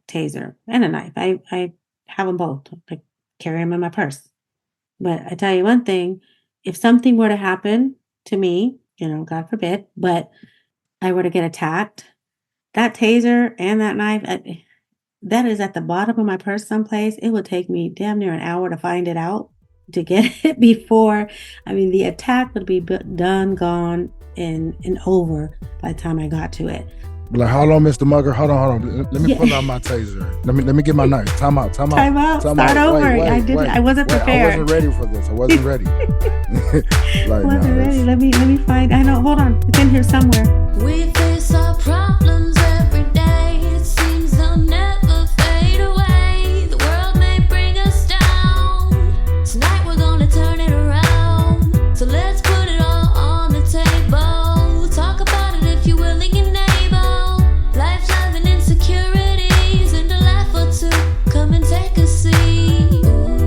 taser and a knife. I have them both. I carry them in my purse. But I tell you one thing, if something were to happen to me, God forbid, but I were to get attacked, that taser and that knife, that is at the bottom of my purse someplace. It would take me damn near an hour to find it out to get it before. I mean, the attack would be done, gone, and over by the time I got to it. Like, hold on, Mr. Mugger. Hold on. Let me pull out my taser. Let me get my knife. Time out. Start over. I wasn't prepared. I wasn't ready for this. I wasn't ready. I wasn't ready. Let me find. I know. Hold on. It's in here somewhere. We face our problems every day. It seems they'll never fade away. The world may bring us down. Tonight we're gonna turn it around. So let's put it all on the table. Talk about it if you're willing and able. Life, love, and insecurities, and a laugh or two. Come and take a seat.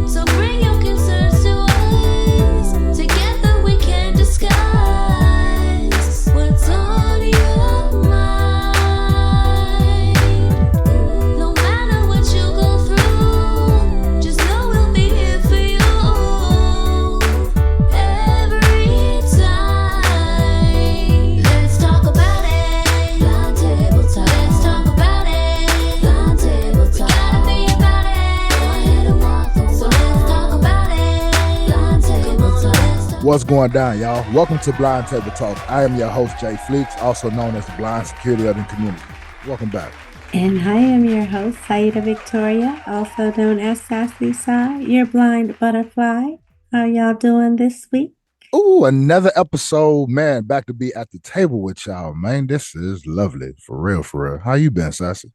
So bring your concerns to us. Together we can discuss what's on your mind. No matter what you go through, just know we'll be here for you every time. Let's talk about it. Round table talk. Let's talk about it. Round table talk. We gotta be about it. Go ahead and walk the walk. So let's talk about it. Round table talk. What's going down, y'all? Welcome to Blind Table Talk. I am your host, Jay Fleeks, also known as the Blind Security of the Community. Welcome back. And I am your host, Saida Victoria, also known as Sassy Sai, your blind butterfly. How y'all doing this week? Ooh, another episode, man. Back to be at the table with y'all, man. This is lovely, for real, for real. How you been, Sassy?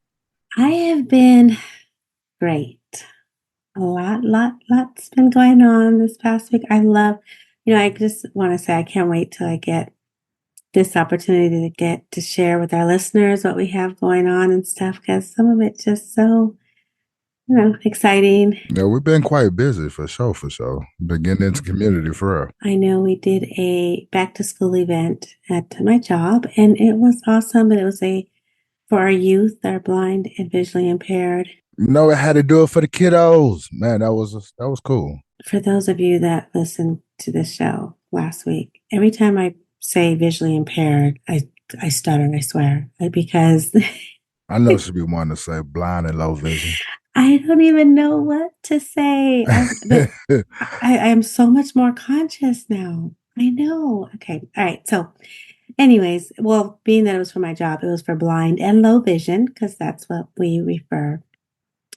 I have been great. A lot's been going on this past week. I love, I just want to say I can't wait till I get this opportunity to get to share with our listeners what we have going on and stuff, because some of it just so, exciting. Yeah, we've been quite busy for sure. Been getting into community for real. I know we did a back to school event at my job, and it was awesome, but it was for our youth, our blind and visually impaired. It had to do it for the kiddos. Man, that was cool. For those of you that listened to this show last week, every time I say visually impaired, I stutter, I swear, because I know she'd be wanting to say blind and low vision. I don't even know what to say. I am so much more conscious now. I know. Okay. All right. So anyways, well, being that it was for my job, it was for blind and low vision, because that's what we refer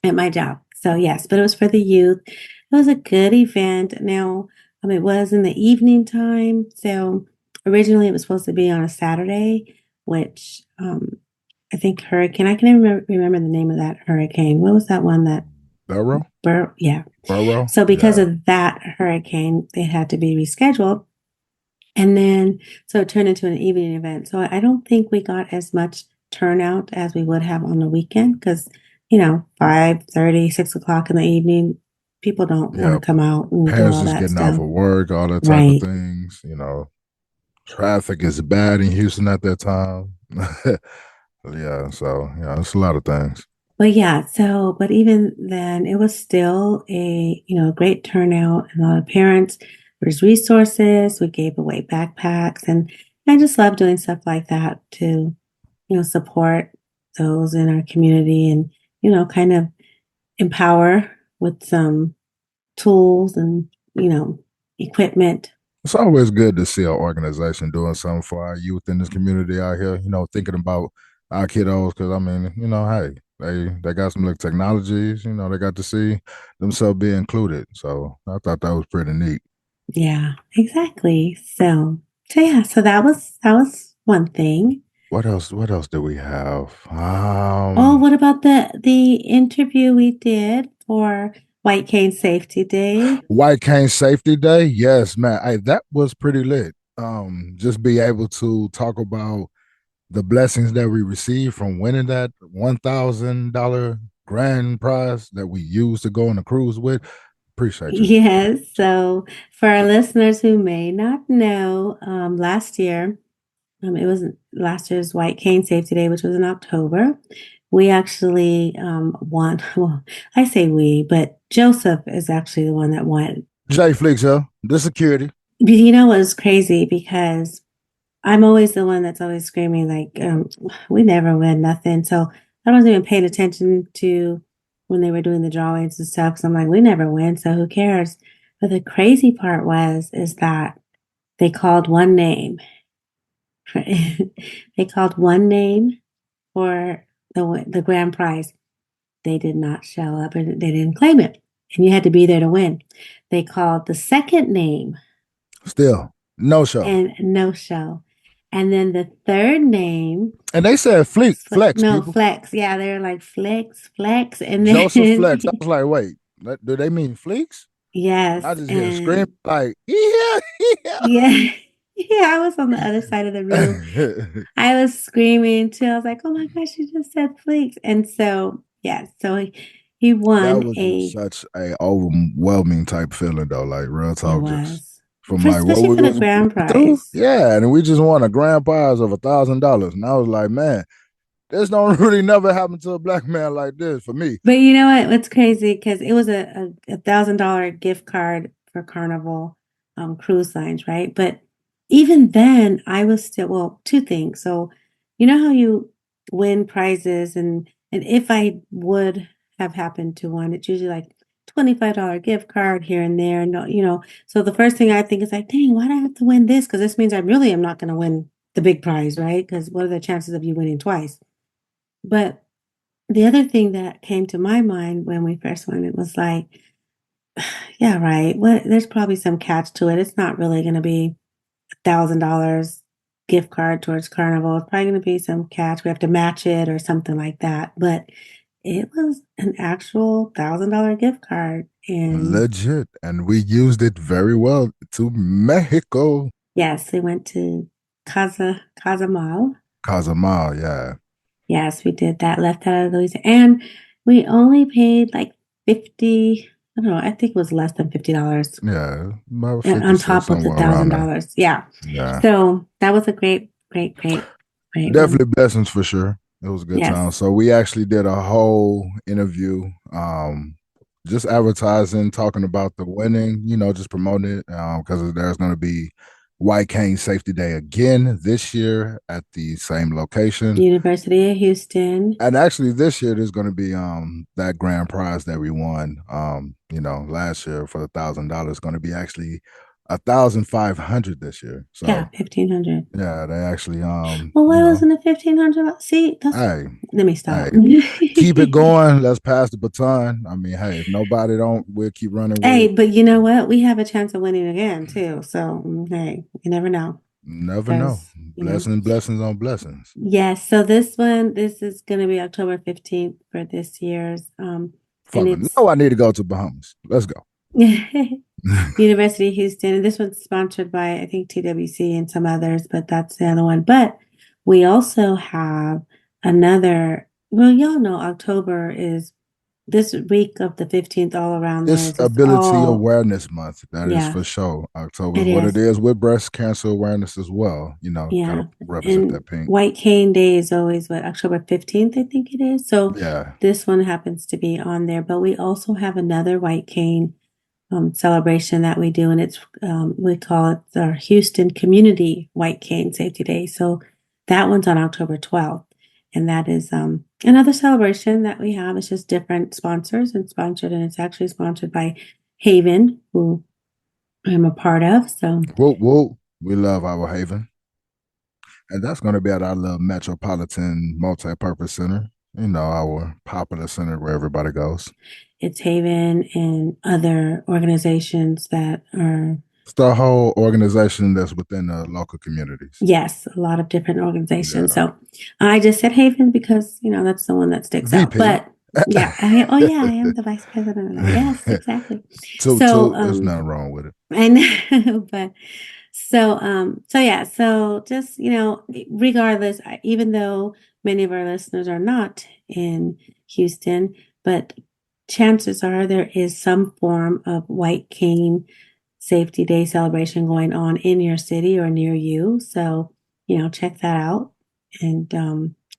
at my job. So yes, but it was for the youth. It was a good event. Now, it was in the evening time. So originally it was supposed to be on a Saturday, which I think hurricane. I can remember the name of that hurricane. What was that one that? Burrow? Yeah. Burrow? So because of that hurricane, it had to be rescheduled. And then, so it turned into an evening event. So I don't think we got as much turnout as we would have on the weekend because, 5:30, 6 o'clock in the evening, people don't want to come out and parents do all is that getting stuff. off of work, all that type of things. Traffic is bad in Houston at that time. Yeah, so it's a lot of things. But yeah, but even then, it was still a great turnout, and a lot of parents. There's resources. We gave away backpacks, and I just love doing stuff like that to support those in our community, and kind of empower with some tools and equipment. It's always good to see our organization doing something for our youth in this community out here. Thinking about our kiddos, because hey, they got some little technologies. They got to see themselves be included. So I thought that was pretty neat. Yeah, exactly. So that was one thing. What else did we have? What about the interview we did for White Cane Safety Day? White Cane Safety Day? Yes, man. Hey, that was pretty lit. Just be able to talk about the blessings that we received from winning that $1,000 grand prize that we used to go on a cruise with. Appreciate you. Yes. So for our listeners who may not know, last year, it was last year's White Cane Safety Day, which was in October. we actually won. Well, I say we, but Joseph is actually the one that won. J Flicks, huh? The security. But you know what was crazy? Because I'm always the one that's always screaming, like, we never win nothing. So I wasn't even paying attention to when they were doing the drawings and stuff. Because I'm like, we never win, so who cares? But the crazy part is that they called one name. They called one name for the grand prize. They did not show up and they didn't claim it. And you had to be there to win. They called the second name Still, no show. and no show. And then the third name, And they said flex, no, people. Flex. Yeah, they're like Flex. And Joseph then, Flex. I was like, wait, do they mean Fleeks? And I yes. just hear scream And like, yeah, yeah, yeah, I was on the other side of the room. yeah. I was screaming too. I was like, oh my gosh, you just said Flex. And so, yeah, so he That won was just a, such a overwhelming type feeling though. Like real it talk, just was, from like what especially we for the was grand going through. prize. Yeah, and we just won a grand prize of $1,000. And I was like, man, this don't really never happen to a black man like this for me. But you know what? What's crazy? Because it was a $1,000 gift card for Carnival cruise lines, right? But even then, I was still, well, two things. So you know how you win prizes, and if I would have happened to one, it's usually like $25 gift card here and there. No, so the first thing I think is like, dang, why do I have to win this? Because this means I really am not going to win the big prize, right? Because what are the chances of you winning twice? But the other thing that came to my mind when we first went, it was like, yeah, right. What there's probably some catch to it. It's not really going to be $1,000 gift card towards Carnival. It's probably going to be some catch. We have to match it or something like that. But it was an actual $1,000 gift card, and Legit. And we used it very well to Mexico. yes, we went to Casamal. Casamal, yeah. Yes, we did that. Left out of Louisiana, and we only paid like 50. I don't know. I think it was less than $50 Yeah. About on 56, top of the somewhere thousand around there. dollars. Yeah. Yeah. So that was a great one. Definitely blessings for sure. It was a good Yes. time. So we actually did a whole interview, just advertising, talking about the winning, just promoting it, because there's going to be White Cane Safety Day again this year at the same location. University of Houston. And actually, this year there's going to be that grand prize that we won, last year for $1,000 going to be actually 1,500 this year. Yeah, So 1,500. yeah, they actually Well, why wasn't it 1,500? See, that's hey, let me hey, stop. keep it going. Let's pass the baton. I mean, hey, if nobody don't, we'll keep running with Hey, it. but you know what? We have a chance of winning again too. So hey, you never know. Never know. Because, Blessings on blessings. yes. So this is gonna be October 15th for this year's and Fuck it. it's No, I need to go to Bahamas. Let's go. University of Houston. And this one's sponsored by, I think, TWC and some others, but that's the other one. But we also have another, well, y'all know October is this week of the 15th all around there. It's just Disability all, Awareness Month. That is yeah, for sure. October is it what it is. is with breast cancer awareness as well. Got Yeah. to represent And that pink. White Cane Day is always what, October 15th, I think it is. So Yeah. this one happens to be on there. But we also have another White Cane celebration that we do, and it's we call it our Houston Community White Cane Safety Day. So that one's on October 12th, and that is another celebration that we have. It's just different sponsors and sponsored, and it's actually sponsored by Haven, who I'm a part of. So Whoa, whoa. We love our Haven. And that's going to be at our little Metropolitan Multi-Purpose Center, our popular center where everybody goes. it's Haven and other organizations that are, It's the whole organization that's within the local communities. yes, a lot of different organizations. Yeah. So I just said Haven because, that's the one that sticks out. VP. But yeah, oh yeah, I am the vice president of that. Yes, exactly. So, Two, there's nothing wrong with it. I know, but so yeah, so just, regardless, even though many of our listeners are not in Houston, but chances are there is some form of White Cane Safety Day celebration going on in your city or near you. So, check that out. And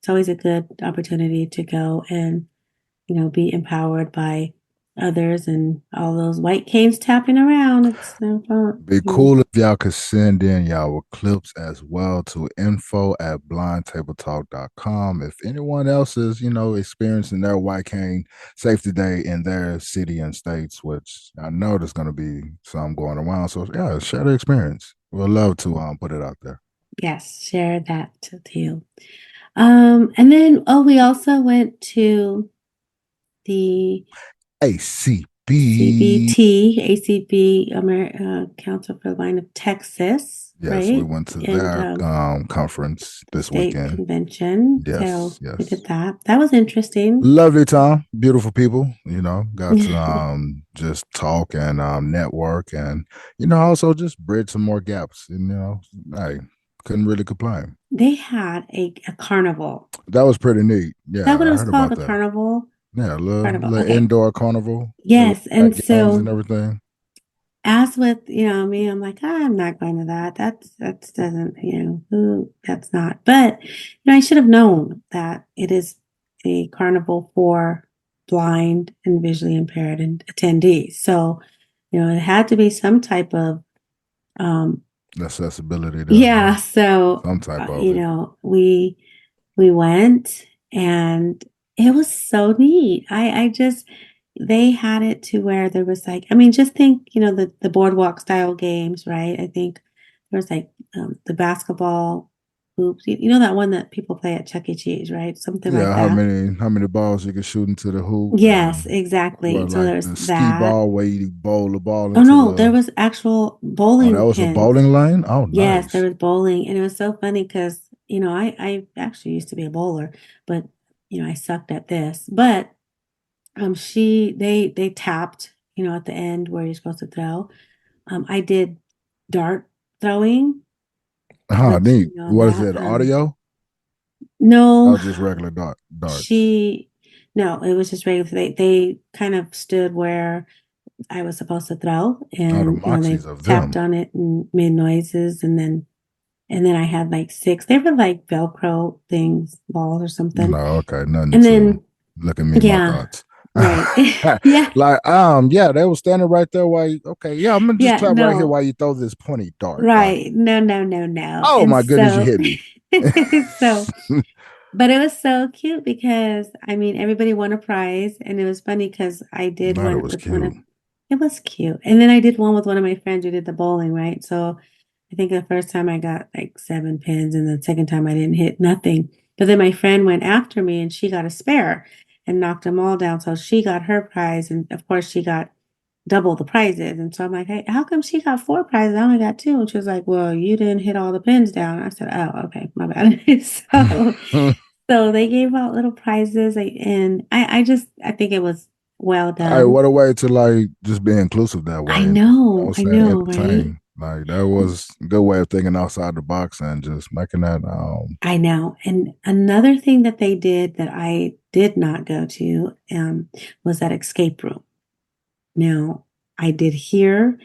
it's always a good opportunity to go and, be empowered by others and all those white canes tapping around. It's no fun. Be cool if y'all could send in y'all clips as well to info@blindtabletalk.com. If anyone else is, experiencing their white cane safety day in their city and states, which I know there's going to be some going around. So, yeah, share the experience. We'd love to put it out there. Yes, share that too. And then, we also went to the ACB. CBT, ACB, Council for the Blind of Texas, Yes, we right? went to And their conference this state weekend. convention. Yes, So we yes. did that. That was interesting. Lovely time, beautiful people, got to just talk and network and also just bridge some more gaps. And I couldn't really complain. They had a carnival. That was pretty neat. Is that Yeah, what it I was heard called? about The that. carnival? Yeah, Carnival. little Okay. indoor carnival. They Yes. And had games and so everything. as with, me, I'm like, I'm not going to that. That's doesn't, that's not. But, I should have known that it is a carnival for blind and visually impaired and attendees. So, it had to be some type of, um, Accessibility there, yeah. So, some type of it. we went and it was so neat. I just they had it to where there was like, I mean, just think, the boardwalk style games, right? I think there was like the basketball hoops, that one that people play at Chuck E. Cheese, right? Something like Yeah, how that. many balls you can shoot into the hoop Yes, and exactly. what So like there's the skee that. ball where you bowl the ball Oh into no, there the was actual oh, that bowling was a pins. bowling lane? Oh, Yes, there nice. was bowling, and it was so funny because, I actually used to be a bowler, but I sucked at this. But they tapped, at the end where you're supposed to throw. I did dart throwing, Oh, which neat. What is that it? Audio? no, Oh, just regular darts. she no, it was just regular. They kind of stood where I was supposed to throw, Oh, the and they moxies of tapped them. on it and made noises, and then I had like six. They were like Velcro things, balls or something. No, okay, nothing And to then, look at me, my yeah, thoughts. right. Yeah, Like, yeah, they were standing right there while you, okay, yeah, I'm gonna just yeah, clap right here no, while you throw this pointy dart. Like, right. No, no, no, no. oh And my goodness, you so, hit me. so, but it was so cute because I mean, everybody won a prize, and it was funny because I did Man, it one was with one cute. of, it was cute. And then I did one with one of my friends who did the bowling, right? So I think the first time I got like 7 pins, and the second time I didn't hit nothing. But then my friend went after me and she got a spare and knocked them all down. So she got her prize. And of course, she got double the prizes. And so I'm like, hey, how come she got 4 prizes? I only got two. And she was like, well, you didn't hit all the pins down. I said, oh, okay, my bad. so, so they gave out little prizes. And I think it was well All right, done. what a way to like just be inclusive that way and I saying know, right? entertain. Like that was a good way of thinking outside the box and just making that I know. And another thing that they did that I did not go to was that escape room. Now, I did hear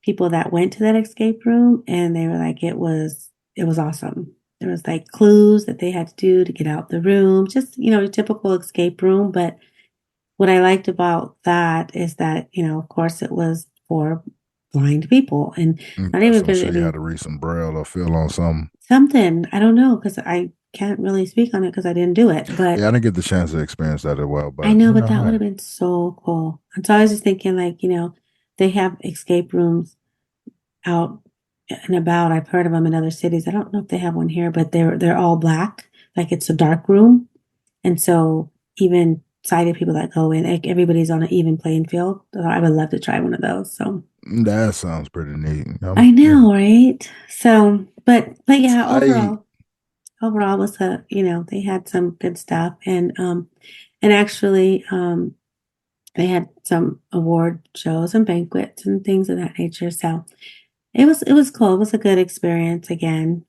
people that went to that escape room and they were like, it was awesome. There was like clues that they had to do to get out the room, just, a typical escape room. But what I liked about that is that, of course, it was for blind people and not yes, even I'm sure you had visiting to read some braille or feel on something. something. I don't know because I can't really speak on it because I didn't do it. But Yeah, I didn't get the chance to experience that as well, I but know, but that would hey. have been so cool. And so I was just thinking, like, they have escape rooms out and about. I've heard of them in other cities. I don't know if they have one here, but they're all black, like it's a dark room, and so even sighted people that go in, like everybody's on an even playing field. So I would love to try one of those. So That sounds pretty neat. I Yeah. know, right? So, but yeah, I overall was they had some good stuff, and actually they had some award shows and banquets and things of that nature. So it was cool. It was a good experience again.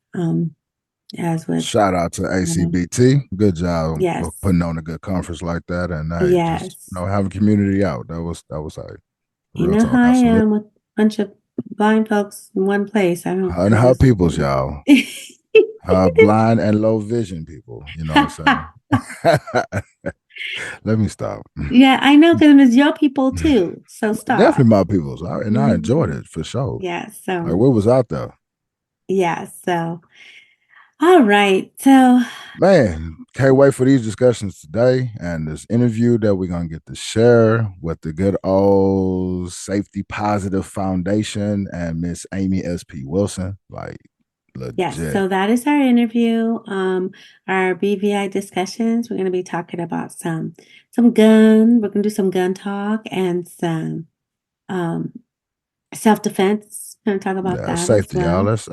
As with shout out to um, ACBT. Good job yes, of putting on a good conference like that, and hey, just yes. having community out. That was like You real know talk. how I I salute am with a bunch of blind folks in one place. I don't her and I her just peoples, y'all. Blind and low vision people. You know what I'm saying? Let me stop. Yeah, I know because it's your people too. So Definitely stop. my people's, and I enjoyed Mhm. it for sure. Yeah. Like So what was out there, yeah. So all right. So man. Can't wait for these discussions today and this interview that we're gonna get to share with the good old Safety Positive Foundation and Miss Amy S.P. Wilson. Like yes. legit. So that is our interview. Our BVI discussions. We're going to be talking about some gun. We're going to do some gun talk and some um self-defense. Going to talk about Yeah, that as safety, y'all. well. It's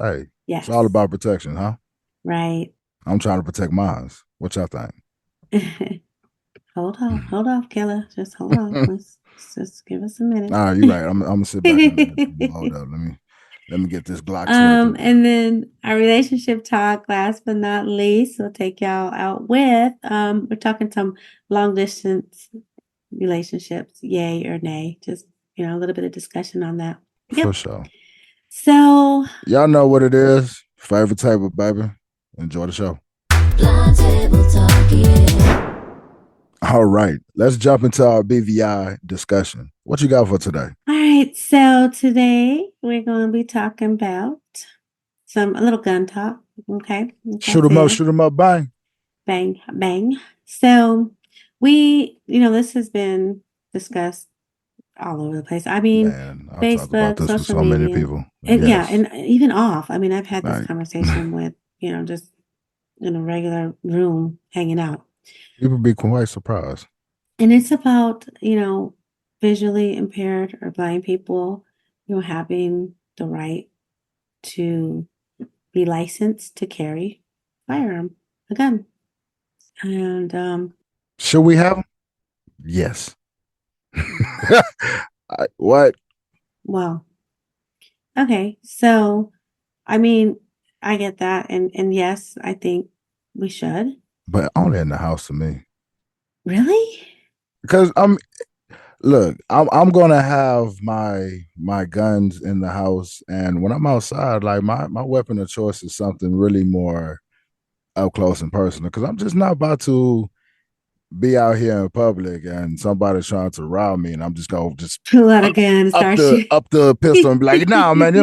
Yes. all about protection, huh? Right. I'm trying to protect mine. What y'all think? Hold off, Kayla. Just hold off. Let's just give us a minute. Ah, you're right. I'm gonna sit back a minute. Hold up. Let me get this Glock 23 And out. then our relationship talk, last but not least, we'll take y'all out with. We're talking some long distance relationships, yay or nay. Just, a little bit of discussion on that. For Yep. sure. So, Y'all know what it is. Favorite table, baby. Enjoy the show. Blind table talk, yeah. All right. Let's jump into our BVI discussion. What you got for today? all right. So today we're going to be talking about a little gun talk. Okay. Like I said. Shoot 'em up, bang. Bang, bang. So this has been discussed all over the place. I mean, Man, I've talked about Facebook, this with social so many media, people. and yeah, Yes. and even off. I mean, I've had this Like conversation with, just in a regular room hanging out. people be quite surprised. And it's about, visually impaired or blind people, having the right to be licensed to carry firearm, a gun. And Should we have them? Yes. What? well, okay, so I mean, I get that, and yes, I think we should. But only in the house to me. Really? Because I'm gonna have my guns in the house, and when I'm outside, like my weapon of choice is something really more up close and personal. Because I'm just not about to be out here in public and somebody trying to rob me, and I'm just gonna just Pull out a gun and start shooting. up the pistol and be like, "Nah, man,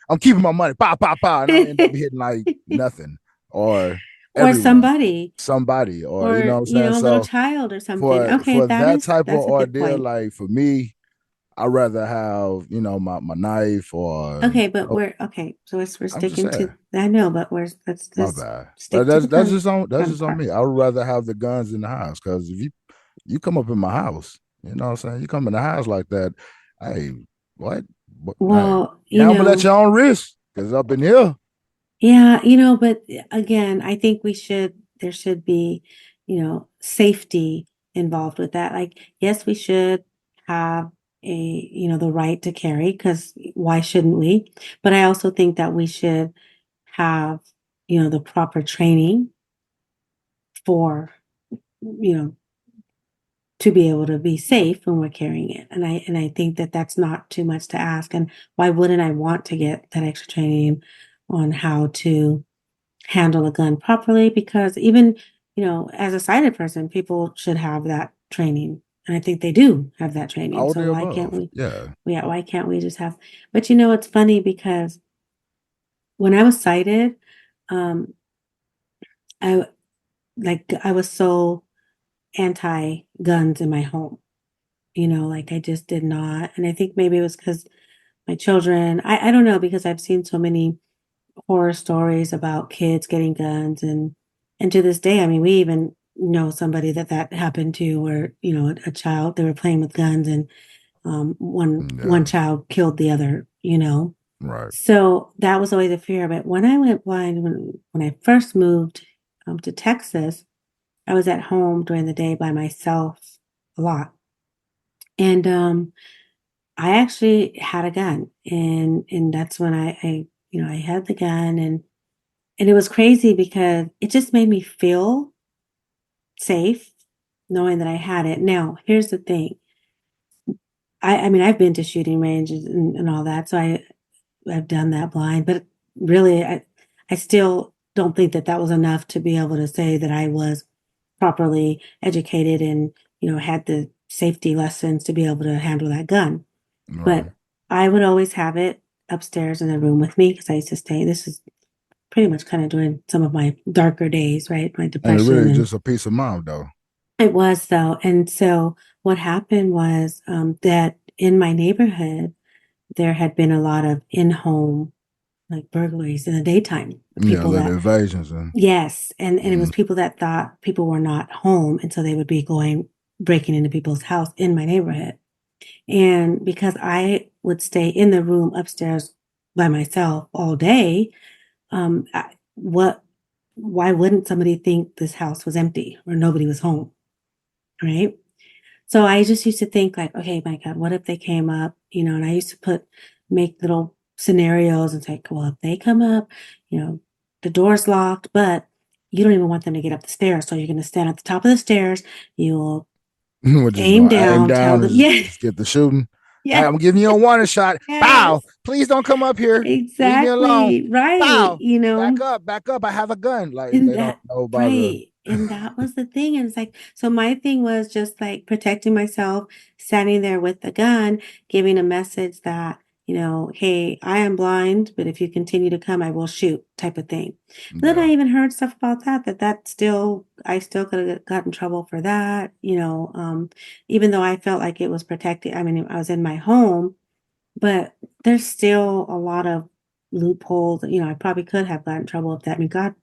I'm keeping my money, pow pow pow," and I end up hitting like nothing or Or everyone, somebody, somebody, or you know or what I'm saying. a little So child or something. for Okay, that type of that's a good ordeal, point. like for me, I'd rather have, my knife or Okay, but okay. So we're I'm just sticking to. saying, I know, but let's my just bad. But stick to the that's gun just on part. me. I would rather have the guns in the house because if you come up in my house, you know what I'm saying? You come in the house like that, hey, what hey, Well, gamble at your own risk. Cause up in here, yeah, but again, I think there should be, safety involved with that. Like, yes, we should have the right to carry because why shouldn't we? But I also think that we should have, the proper training for, you know, to be able to be safe when we're carrying it. And I think that that's not too much to ask. And why wouldn't I want to get that extra training on how to handle a gun properly? Because even, as a sighted person, people should have that training. And I think they do have that training. all So the why can't above. we? Yeah. Yeah, why can't we just have? But it's funny because when I was sighted, um, I I was so anti guns in my home. Like I just did not. And I think maybe it was because my children, I don't know, because I've seen so many horror stories about kids getting guns, and to this day, I mean, we even know somebody that happened to, where a child, they were playing with guns, and one Yeah. child killed the other. Right. So that was always a fear. But when I went blind, when I first moved to Texas, I was at home during the day by myself a lot, and I actually had a gun, and that's when I had the gun, and it was crazy because it just made me feel safe knowing that I had it. Now, here's the thing. I mean, I've been to shooting ranges and all that, so I've done that blind, but really, I still don't think that that was enough to be able to say that I was properly educated and, had the safety lessons to be able to handle that gun. Right. But I would always have it upstairs in the room with me because I used to stay. This is pretty much kind of during some of my darker days, right? My And it depression. really And just a peace of mind, though. it was though. And so what happened was that in my neighborhood, there had been a lot of in-home like burglaries in the daytime. Yeah, People little that, invasions and yes, and it was mm, people that thought people were not home, and so they would be going breaking into people's house in my neighborhood. And because I would stay in the room upstairs by myself all day, what? Why wouldn't somebody think this house was empty or nobody was home, right? So I just used to think like, okay, my God, what if they came up, and I used to make little scenarios and say, well, if they come up, you know, the door's locked, but you don't even want them to get up the stairs. So you're going to stand at the top of the stairs. You'll we're just aim gonna aim down, tell down and them, yeah, just get the shooting. Hey, yeah, I'm giving you a warning shot. yes, Bow. Please don't come up here. Leave me alone. exactly. Right. Bow. Back up. I have a gun. Like And they don't that, know about the right. And that was the thing. And it's like, so my thing was just like protecting myself, standing there with the gun, giving a message that, hey, I am blind, but if you continue to come, I will shoot type of thing. But then yeah. I even heard stuff about I still could have got in trouble for that, even though I felt like it was protected. I mean, I was in my home, but there's still a lot of loopholes. I probably could have gotten in trouble if that. I mean, God,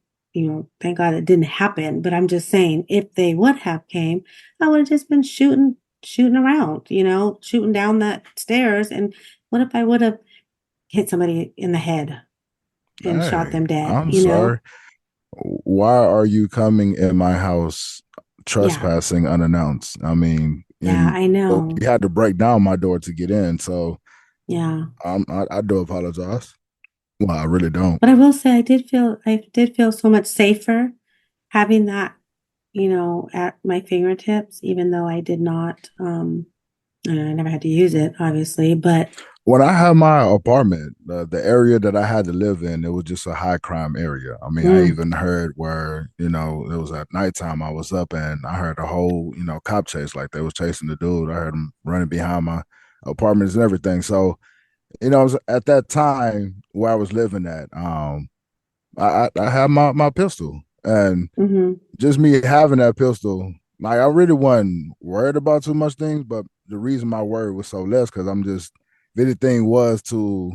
thank God it didn't happen. But I'm just saying, if they would have came, I would have just been shooting around, shooting down that stairs. And what if I would have hit somebody in the head and shot Hey, them dead? I'm sorry. Why are you coming in my house Yeah, trespassing unannounced? I mean, yeah, and I know. you had to break down my door to get in. So Yeah. I do apologize. Well, I really don't. But I will say I did feel so much safer having that, at my fingertips, even though I did not, I never had to use it, obviously, but When I had my apartment, the area that I had to live in, it was just a high crime area. I mean, I mm, even heard where, it was at nighttime. I was up and I heard a whole, cop chase, like they was chasing the dude. I heard him running behind my apartments and everything. So, at that time where I was living at, I had my pistol. And hmm just me having that pistol, like I really wasn't worried about too much things, but the reason my worry was so less because I'm just if anything was to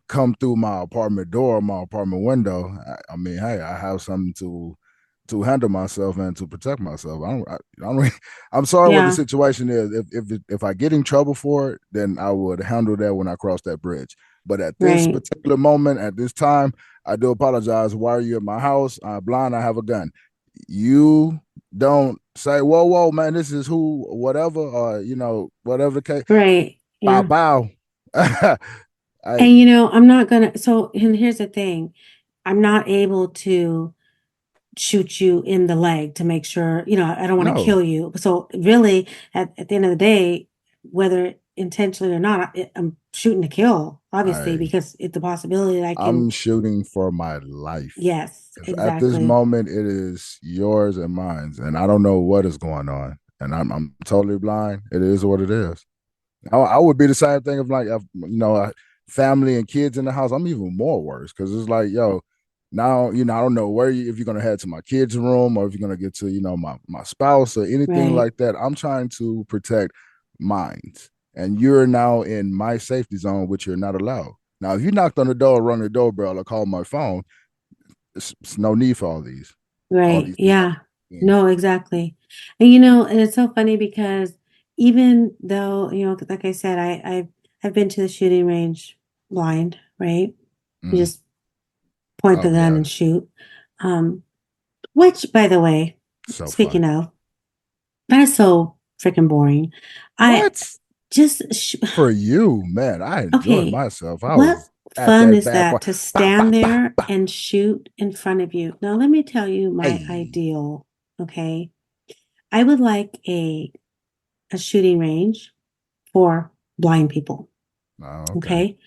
come through my apartment door, my apartment window, I mean, hey, I have something to handle myself and to protect myself. I don't I'm sorry what the yeah, situation is. If I get in trouble for it, then I would handle that when I cross that bridge. But at this right, particular moment, at this time, I do apologize. Why are you at my house? I'm blind. I have a gun. You don't say, "Whoa, whoa, man, this is who, whatever," or whatever the case. right, Bow, yeah. bow. I And I'm not gonna, so, and here's the thing, I'm not able to shoot you in the leg to make sure, I don't want to no. kill you. So really, at the end of the day, whether intentionally or not, I'm shooting to kill, obviously, I because it's a possibility that I can, I'm shooting for my life. yes, Because at this exactly. moment, it is yours and mine, and I don't know what is going on, and I'm totally blind. It is what it is. I would be the same thing if like family and kids in the house. I'm even more worse because it's like yo, now I don't know if you're gonna head to my kids' room or if you're gonna get to my spouse or anything Right, like that. I'm trying to protect minds, and you're now in my safety zone, which you're not allowed. Now, if you knocked on the door, rung the doorbell, or called my phone, it's no need for all right, these things. yeah, Yeah. no, exactly. And and it's so funny because even though, like I said, I've been to the shooting range blind, right? You Mm. just point the Oh gun and yes, shoot. Um, which, by the way, so fun. speaking of, that is so freaking boring. I What? just, For you, man, I enjoyed okay, myself. I what was at fun that is bad boy. that to Bow, stand bow, bow, there bow. and shoot in front of you? Now, let me tell you my Hey. ideal, okay? I would like a shooting range for blind people, Oh, okay. okay?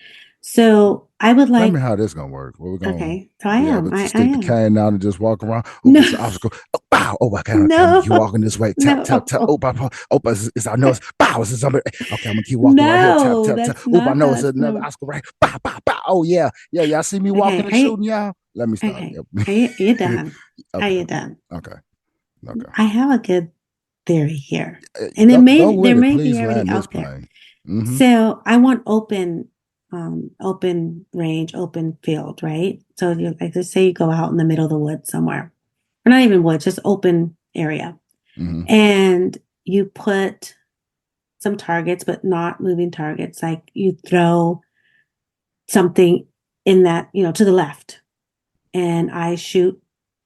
So I would Tell me like, how this gonna work. We're gonna okay, so I be am. able to I stick the am. cane out and just walk around. Oh, No, it's an obstacle. Oh, wow. Oh, I can't. Okay, I'm gonna keep no, walking this way. Tap, tap, tap. Oh, no, oh, it's our nose. Bow, it's somebody. Okay, I'm gonna keep walking right here. Tap, no, tap, tap. that's Oh, I not know how it's it's another gonna. obstacle right. Bow, bow, bow. Oh yeah, yeah. Y'all see me Okay, walking and shooting, y'all. Let me stop. okay, Yep. are you done? Are Okay. you done? Okay. Okay. I have a good theory here, and Go there with it. may be Please already land this out there. plane. Mm-hmm. So I want open range, open field, right? So you like let's say you go out in the middle of the woods somewhere, or not even woods, just open area, Mm-hmm. and you put some targets, but not moving targets. Like you throw something in that, to the left, and I shoot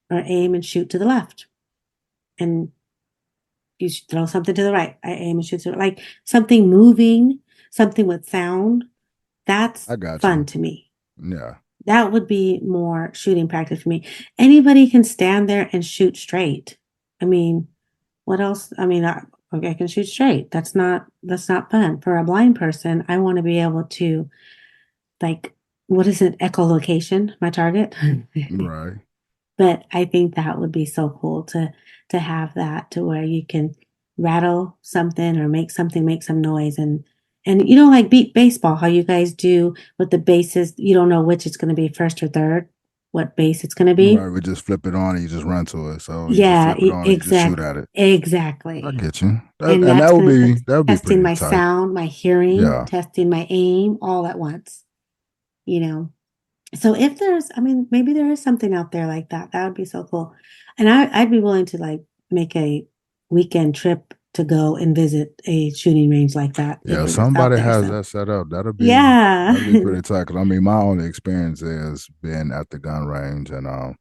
or aim and shoot to the left, and you throw something to the right. I aim and shoot to like something moving, something with sound. That's I got fun you. to me. Yeah. That would be more shooting practice for me. Anybody can stand there and shoot straight. I mean, what else? I mean, okay, I can shoot straight. That's not fun for a blind person. I want to be able to like, what is it? Echolocation, my target. Right. But I think that would be so cool to have that to where you can rattle something or make something make some noise and like beat baseball, how you guys do with the bases, you don't know which it's going to be first or third, what base it's going to be. Right. We just flip it on and you just run to it. So you just Yeah, flip it on and you just shoot exactly. at it. I Exactly. get you. And And that's going to that would be testing pretty my tight. sound, my hearing, Yeah. testing my aim all at once, you know. So if there's, I mean, maybe there is something out there like that. That would be so cool. And I'd be willing to like make a weekend trip to go and visit a shooting range like that if Yeah. it was out Somebody there. has So that set up. yeah, That'll be pretty tight. Cause I mean, my only experience is being at the gun range and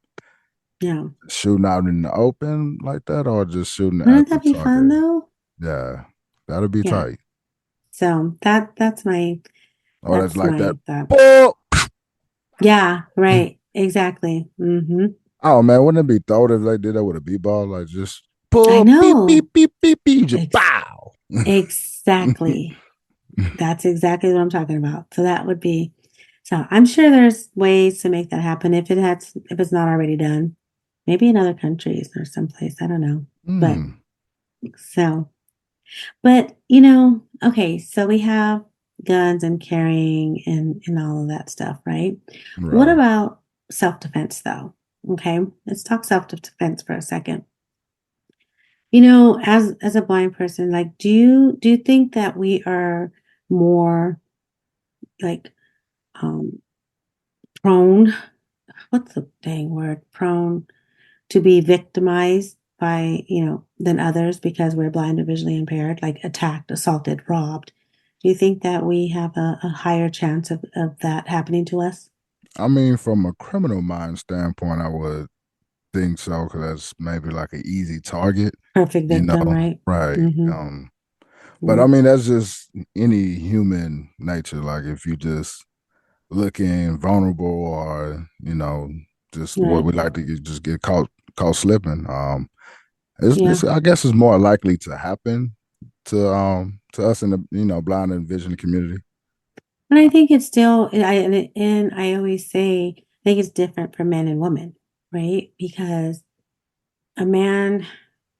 yeah. shooting out in the open like that, or just shooting Wouldn't at the that be fun target. though? Yeah. That'll be Yeah. tight. So that's my Or that's like that. thought. Boom! Yeah, right. Exactly. Mm-hmm. Oh man, wouldn't it be thought if they did that with a b-ball? Like just I pull beep know. beep beep beep beep, just Ex- bow. exactly. That's exactly what I'm talking about. So that would be so I'm sure there's ways to make that happen if it's not already done. Maybe in other countries or someplace. I don't know. But Mm, so but okay, so we have guns and carrying and all of that stuff, right? What right. about self-defense though? Okay, let's talk self-defense for a second. As a blind person, like do you think that we are more like um prone, what's the dang word, prone to be victimized by, than others because we're blind or visually impaired, like attacked, assaulted, robbed? Do you think that we have a higher chance of that happening to us? I mean, from a criminal mind standpoint, I would think so because that's maybe like an easy target, Perfect you know. victim, right? Right. Mm-hmm. But I Yep. mean, that's just any human nature. Like if you just looking vulnerable or just what Right. we like to just get caught slipping. Yeah. I guess it's more likely to happen to us in the blind and vision community. And I think it's still, and I always say, I think it's different for men and women, right? Because a man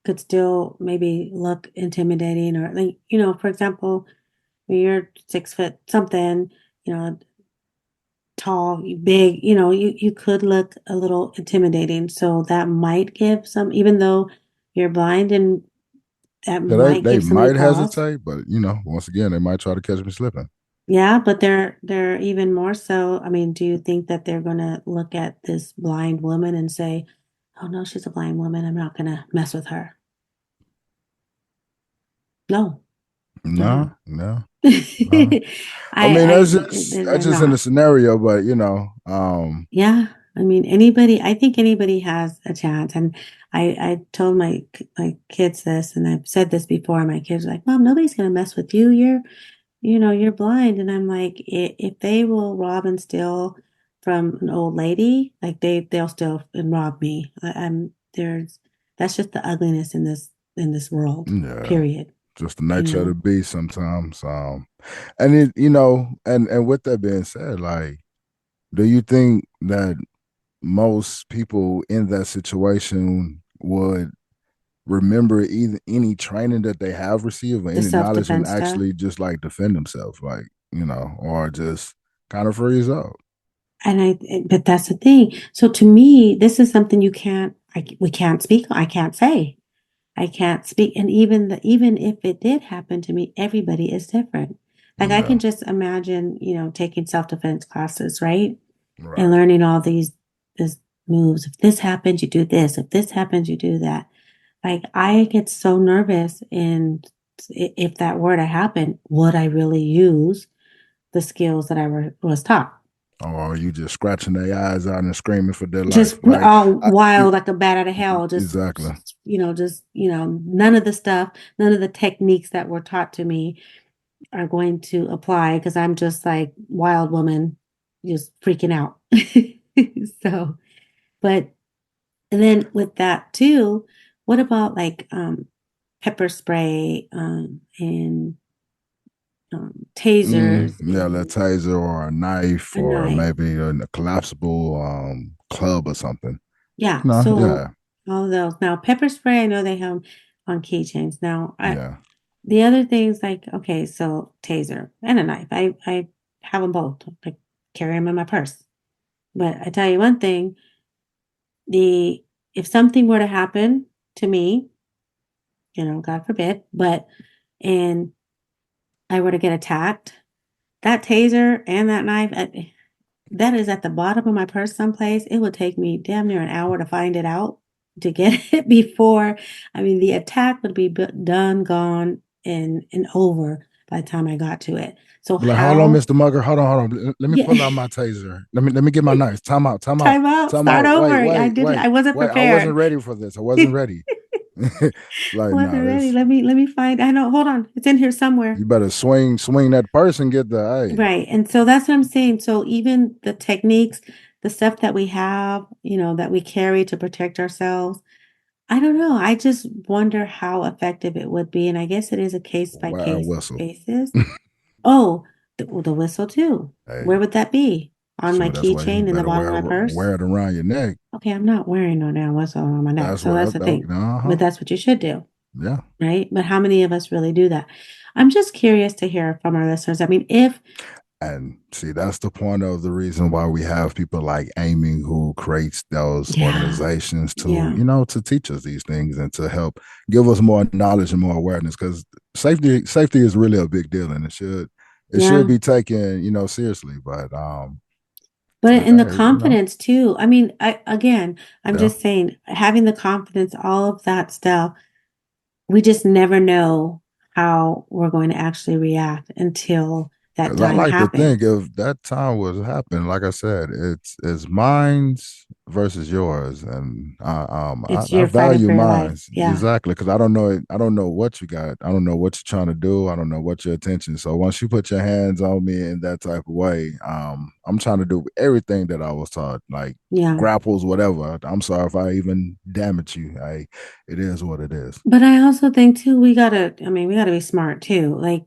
could still maybe look intimidating or like, for example, when you're 6 foot something, you know, tall, big, you could look a little intimidating. So that might give some, even though you're blind and that Yeah, they might they give somebody might pause. hesitate, but once again, they might try to catch me slipping. Yeah, but they're even more so. I mean, do you think that they're gonna look at this blind woman and say, "Oh no, she's a blind woman. I'm not gonna mess with her." No, they're No, not. no, no. I, I mean, that's they're just in the not. scenario, but Yeah, I mean, anybody. I think anybody has a chance, and I told my kids this, and I've said this before. My kids are like, "Mom, nobody's gonna mess with you. You're blind." And I'm like, if they will rob and steal from an old lady, like they'll steal and rob me. That's just the ugliness in this world. yeah, Period. just the you nature of the know, beast sometimes. And it, and with that being said, like, do you think that most people in that situation would remember either any training that they have received or the any knowledge and self-defense stuff. actually just like defend themselves, like, or just kind of freeze up? And but that's the thing. So to me, this is something we can't speak. I can't say. I can't speak. And even if it did happen to me, everybody is different. Like I Yeah, can just imagine, taking self-defense classes, right? And right. learning all these moves. If this happens, you do this. If this happens, you do that. Like I get so nervous, and if that were to happen, would I really use the skills that was taught? Or are you just scratching their eyes out and screaming for their life? Just Like, all I, wild like a bat out of hell. exactly. None of the stuff, none of the techniques that were taught to me are going to apply because I'm just like wild woman, just freaking out. So, but and then with that too, what about like pepper spray and tasers Yeah, and that taser or a knife a or knife? maybe a collapsible club or something. Yeah, Yeah, so all of those. Now, pepper spray, I know they have on keychains. Now, yeah. the other things like, okay, so taser and a knife. I have them both. I carry them in my purse. But I tell you one thing, the if something were to happen to me, God forbid, and I were to get attacked, that taser and that knife, that is at the bottom of my purse someplace. It would take me damn near an hour to find it out to get it before. I mean, the attack would be done, gone, and over by the time I got to it. So But like, hold on, how? Mr. Mugger. Hold on, hold on. Let me Yeah, pull out my taser. Let me get my knife. Time out, time out, time out, time start out. over. Wait, I wait, didn't. wait, I wasn't wait. I wasn't prepared. ready for this. I wasn't ready. Like, Wasn't nah, ready. this Let me find. I know. Hold on. It's in here somewhere. you better swing that purse and get the hey. Right. And so that's what I'm saying. So even the techniques, the stuff that we have, that we carry to protect ourselves, I don't know. I just wonder how effective it would be. And I guess it is a case by Wild case whistle. basis. Oh, the whistle too. Hey, Where would that be? On my shoot, that's why you keychain in the better bottom of wear my purse? wear it around your neck. Okay, I'm not wearing no damn whistle on my neck. That's So what that's the thing. uh-huh. But that's what you should do, Yeah. right? But how many of us really do that? I'm just curious to hear from our listeners. I mean, if, And see, that's the point of the reason why we have people like Amy who creates those yeah, organizations to, yeah, to teach us these things and to help give us more knowledge and more awareness. Because safety is really a big deal, and it should yeah. be taken, seriously. But in the hey, confidence too. I mean, I'm yeah. just saying, having the confidence, all of that stuff, we just never know how we're going to actually react until that Because I time like to think happens. if that time was happening, like I said, it's mine's versus yours, and It's I you're fighting value for your life. mine's Yeah. exactly because I don't know what you got, I don't know what you're trying to do, I don't know what your intention. So once you put your hands on me in that type of way, I'm trying to do everything that I was taught, like Yeah. grapples, whatever. I'm sorry if I even damage you. It is what it is. But I also think too, we gotta be smart too. Like,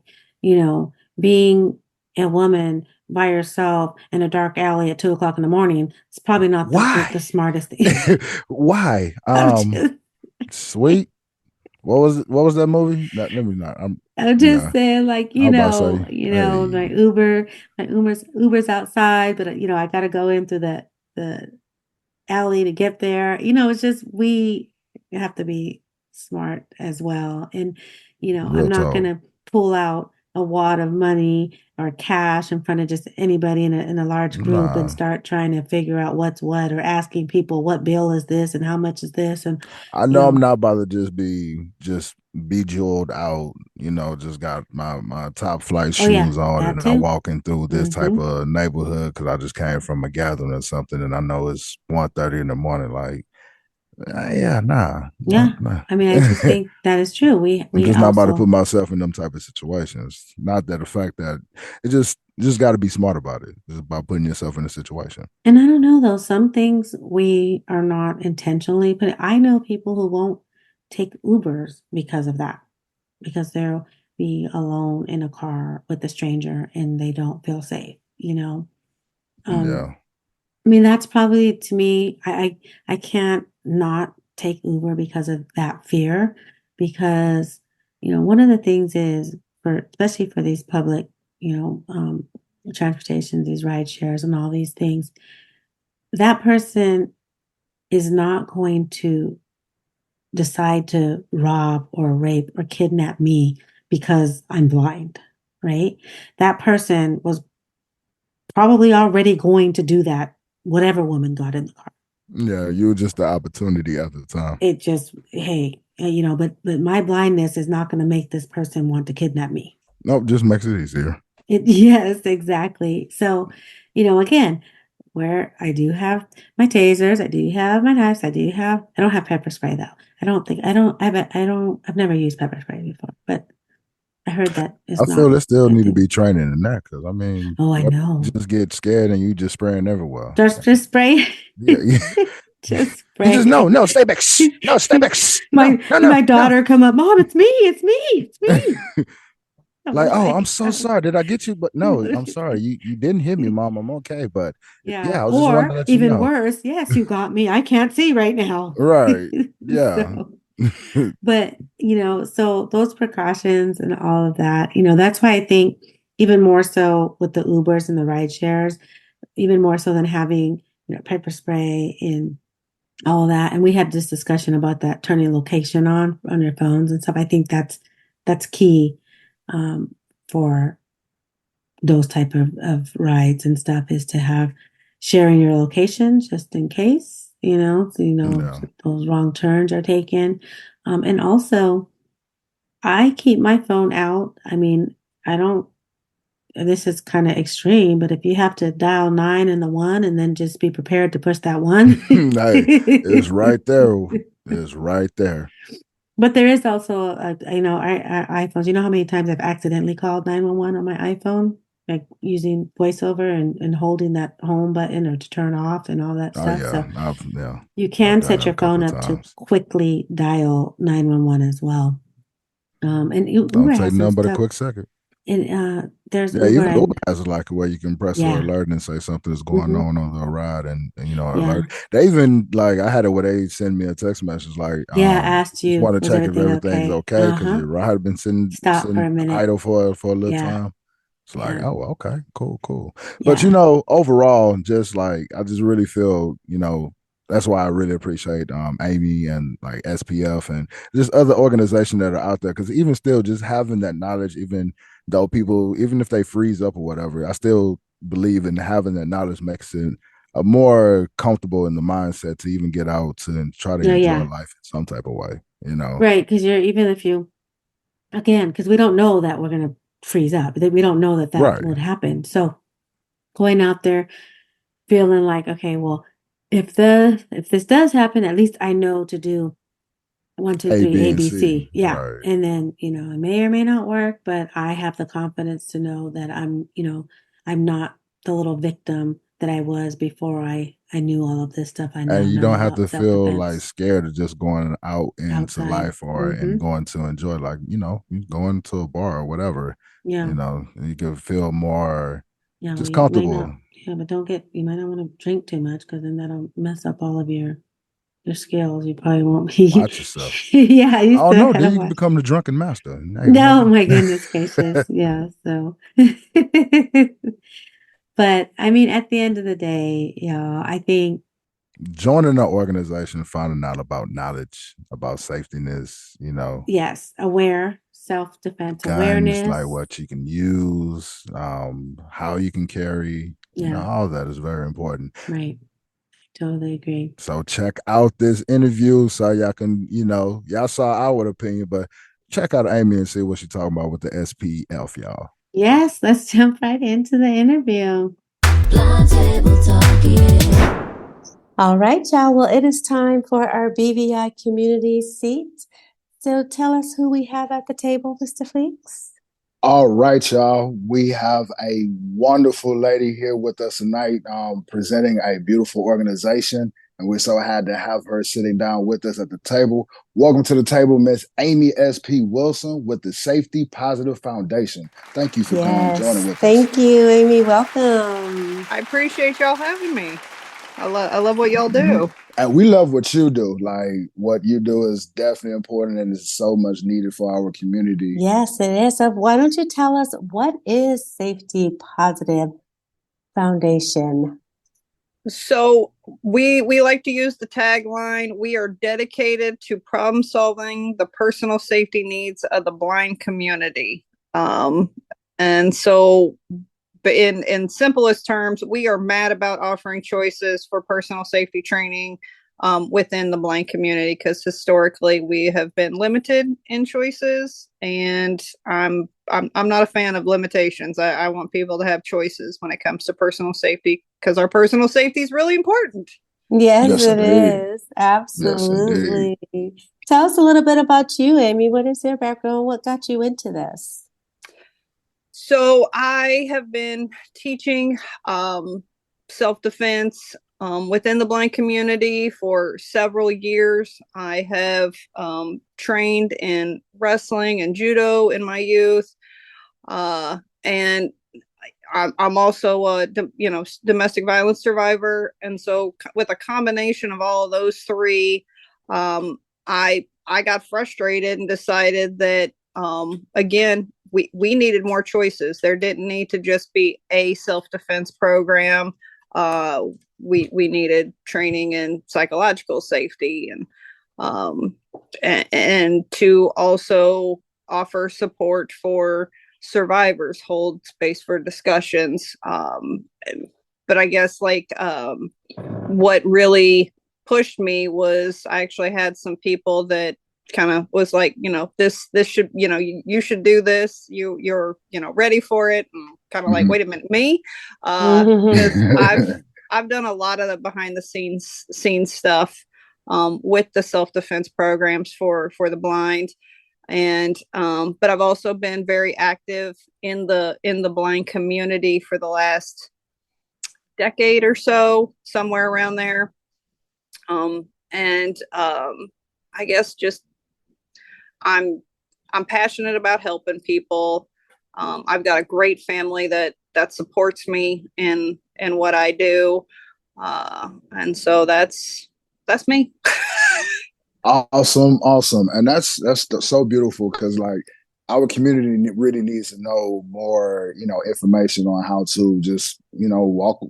being a woman by yourself in a dark alley at 2 o'clock in the morning, it's probably not Why? the smartest thing. Why? I'm just, Sweet. What was that movie? Let me not. I'm just Yeah. saying, like, I was about to say, my hey, Uber's outside, but I gotta go in through the alley to get there. It's just we have to be smart as well. And, I'm real not talk. gonna pull out a wad of money or cash in front of just anybody in a large group and Nah, start trying to figure out what's what or asking people what bill is this and how much is this and I you know I'm know, not about to just bejeweled out. Just got my top flight oh yeah, shoes on, that and I too. walking through this type Hmm. of neighborhood because I just came from a gathering or something, and I know it's 1:30 in the morning. Like, yeah, nah, Yeah. nah. I mean, I just think that is true. We I'm we just not about to put also myself in them type of situations. Not that the fact that it just got to be smart about it. It's about putting yourself in a situation. And I don't know though, some things we are not intentionally, but I know people who won't take Ubers because of that. because they'll be alone in a car with a stranger and they don't feel safe, you know. Um, Yeah. I mean, that's probably to me, I can't not take Uber because of that fear. Because, one of the things is for especially for these public, you know, um, transportation, these ride shares and all these things, that person is not going to decide to rob or rape or kidnap me because I'm blind, right? That person was probably already going to do that, whatever woman got in the car. Yeah, you were just the opportunity at the time. It just, hey, but my blindness is not going to make this person want to kidnap me. Nope, just makes it easier. Yes, exactly. So, again, where I do have my tasers, I do have my knives, I don't have pepper spray though. I've never used pepper spray before, but I heard that I it's feel not there still a need to thing. be training in that because I mean, Oh, I what know. just get scared and you just spraying everywhere. Just spray. Yeah, yeah. Just You just spray. no, stay back. Shh. No, stay back. Shh. No, my no, no, my no. daughter come up, Mom, it's me. I'm Like, oh, I'm like, so sorry. Did I get you? But no, I'm sorry. You didn't hit me, mom. I'm okay. But yeah. yeah, I was just wanting to Or let you even know. worse, yes, you got me. I can't see right now. Right. Yeah. So, but so those precautions and all of that, that's why I think even more so with the Ubers and the ride shares, even more so than having, pepper spray and all of that. And we had this discussion about that turning location on your phones and stuff. I think that's key for those type of rides and stuff is to have sharing your location just in case, so Yeah. those wrong turns are taken. And also I keep my phone out. I mean, I don't, this is kind of extreme, but if you have to dial nine and the one and then just be prepared to push that one. Hey, it's right there. It's right there. But there is also, our iPhones. You know how many times I've accidentally called 911 on my iPhone, like using voiceover and holding that home button or to turn off and all that Oh stuff. yeah. So you I've can done set that a your couple phone of up to times. quickly dial 911 as well. And Uber Don't take has some nothing but a stuff. quick second. And there's Yeah, Uber even Uber and has like a way you can press a yeah, alert and say something is going hmm on the ride and yeah, alert. They even like I had it where they send me a text message like yeah. Asked just you, want to was check if everything everything's okay? okay because Uh-huh. your ride had been Stop for sitting a minute. idle for a little Yeah, time. It's like, yeah, oh, okay, cool. But yeah, overall, just like I just really feel, that's why I really appreciate Amy and like SPF and just other organizations that are out there. Cause even still just having that knowledge, even though people, even if they freeze up or whatever, I still believe in having that knowledge makes it more comfortable in the mindset to even get out to and try to yeah, enjoy yeah. life in some type of way. Right, because you're even if you again, because we don't know that we're gonna freeze up. We don't know that that Right. would happen. So going out there feeling like, okay, well, if this does happen, at least I know to do one, two, A, three, B, A, and B, C. C. Yeah. Right. And then, it may or may not work, but I have the confidence to know that I'm not the little victim that I was before I knew all of this stuff I now And you know don't have about to feel like self-defense scared of just going out into outside. life or Mm-hmm. and going to enjoy like you going to a bar or whatever. Yeah. You can feel more Yeah, well, just you may not, comfortable. yeah, but you might not want to drink too much because then that'll mess up all of your skills. You probably won't be. Watch yourself. Yeah, you I don't still know. Then gotta you can watch. become the drunken master. Hey, No, maybe my goodness gracious. Yeah, so. But I mean, at the end of the day, I think, joining an organization, finding out about knowledge about safety yes, self-defense guns, like awareness. what you can use, how you can carry, Yeah, all of that is very important. right. Totally agree. So check out this interview so y'all can, y'all saw our opinion, but check out Amy and see what she's talking about with the SPF, y'all. Yes, let's jump right into the interview. Blind table talking. All right, y'all. Well, it is time for our BVI community seat. So tell us who we have at the table, Mr. Fleeks. All right, y'all. We have a wonderful lady here with us tonight, presenting a beautiful organization. and we're so happy to have her sitting down with us at the table. Welcome to the table, Miss Amy S.P. Wilson with the Safety Positive Foundation. Thank you for joining Yes. with us. Thank you, Amy. Welcome. I appreciate y'all having me. I love what y'all do. And we love what you do. Like, what you do is definitely important and is so much needed for our community. Yes, it is. So why don't you tell us, what is Safety Positive Foundation? So we like to use the tagline, we are dedicated to problem solving the personal safety needs of the blind community. And so in simplest terms, we are mad about offering choices for personal safety training within the blind community, because historically we have been limited in choices, and I'm not a fan of limitations. I want people to have choices when it comes to personal safety, because our personal safety is really important. Yes, Yes, it indeed. is. Yes, indeed. Absolutely. Tell us a little bit about you, Amy. What is your background? What got you into this? So I have been teaching self-defense within the blind community for several years. I have trained in wrestling and judo in my youth, and I'm also a domestic violence survivor. And so with a combination of all of those three, I got frustrated and decided that again, we needed more choices. There didn't need to just be a self-defense program. We needed training in psychological safety, and to also offer support for survivors, hold space for discussions. But I guess what really pushed me was I actually had some people that kind of was like, this should, you should do this. You're ready for it. And kind of like, wait a minute, me? Because I've done a lot of the behind the scenes stuff with the self-defense programs for the blind. And but I've also been very active in the blind community for the last decade or so, somewhere around there. I guess just I'm passionate about helping people. I've got a great family that supports me in what I do, and so that's me. Awesome, and that's so beautiful, because like our community really needs to know more, information on how to just walk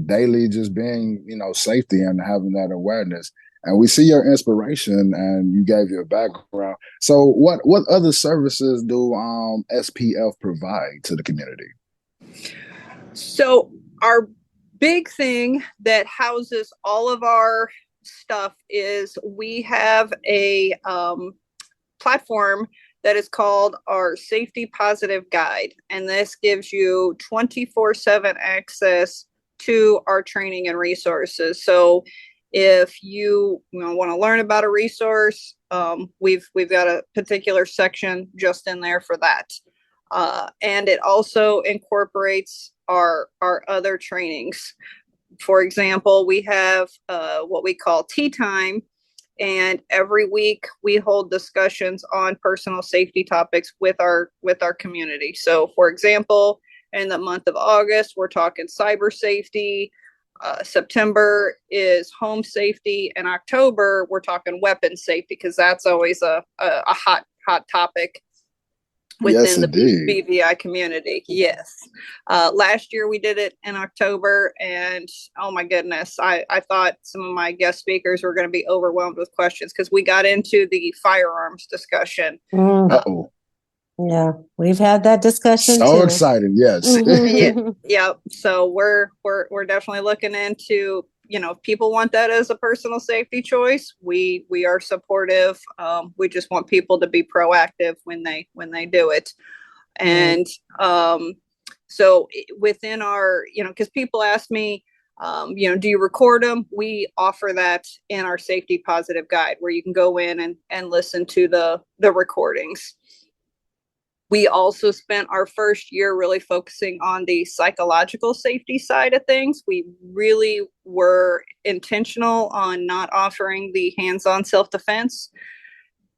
daily, just being safety and having that awareness. And we see your inspiration, and you gave your background. So, what other services do SPF provide to the community? So our big thing that houses all of our stuff is we have a platform that is called our Safety Positive Guide, and this gives you 24/7 access to our training and resources. So if you want to learn about a resource, we've got a particular section just in there for that, and it also incorporates our other trainings. For example, we have what we call tea time, and every week we hold discussions on personal safety topics with our community. So, for example, in the month of August, we're talking cyber safety. September is home safety, and October we're talking weapon safety, because that's always a hot topic within the BVI community. Yes. Last year we did it in October, and oh my goodness, I thought some of my guest speakers were going to be overwhelmed with questions, because we got into the firearms discussion. Uh-oh. Yeah, we've had that discussion so too. Excited, yes. Yeah. So we're definitely looking into, if people want that as a personal safety choice, we are supportive. We just want people to be proactive when they do it. And so within our, because people ask me, do you record them? We offer that in our Safety Positive Guide, where you can go in and listen to the recordings. We also spent our first year really focusing on the psychological safety side of things. We really were intentional on not offering the hands-on self-defense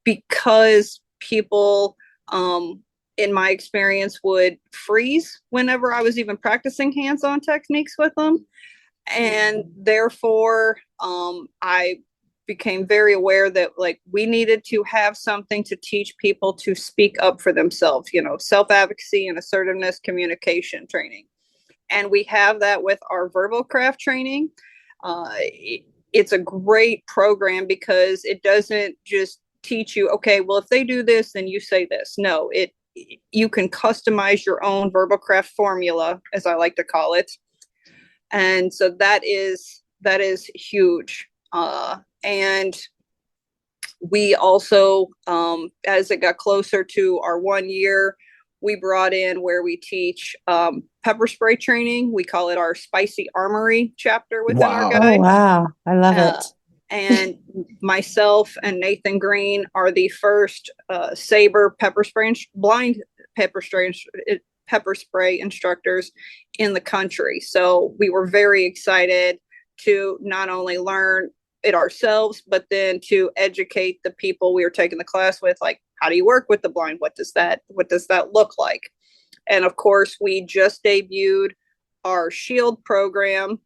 because people, in my experience, would freeze whenever I was even practicing hands-on techniques with them. And therefore, I became very aware that like we needed to have something to teach people to speak up for themselves, self-advocacy and assertiveness communication training. And we have that with our verbal craft training. It's a great program because it doesn't just teach you, okay, well, if they do this, then you say this. No, you can customize your own verbal craft formula, as I like to call it. And so that is huge. And we also, as it got closer to our 1 year, we brought in where we teach pepper spray training. We call it our spicy armory chapter within our guide. Oh, wow. I love it. And myself and Nathan Green are the first saber blind pepper spray instructors in the country. So we were very excited to not only learn it ourselves, but then to educate the people we were taking the class with, like, how do you work with the blind? What does that look like? And of course, we just debuted our SHIELD program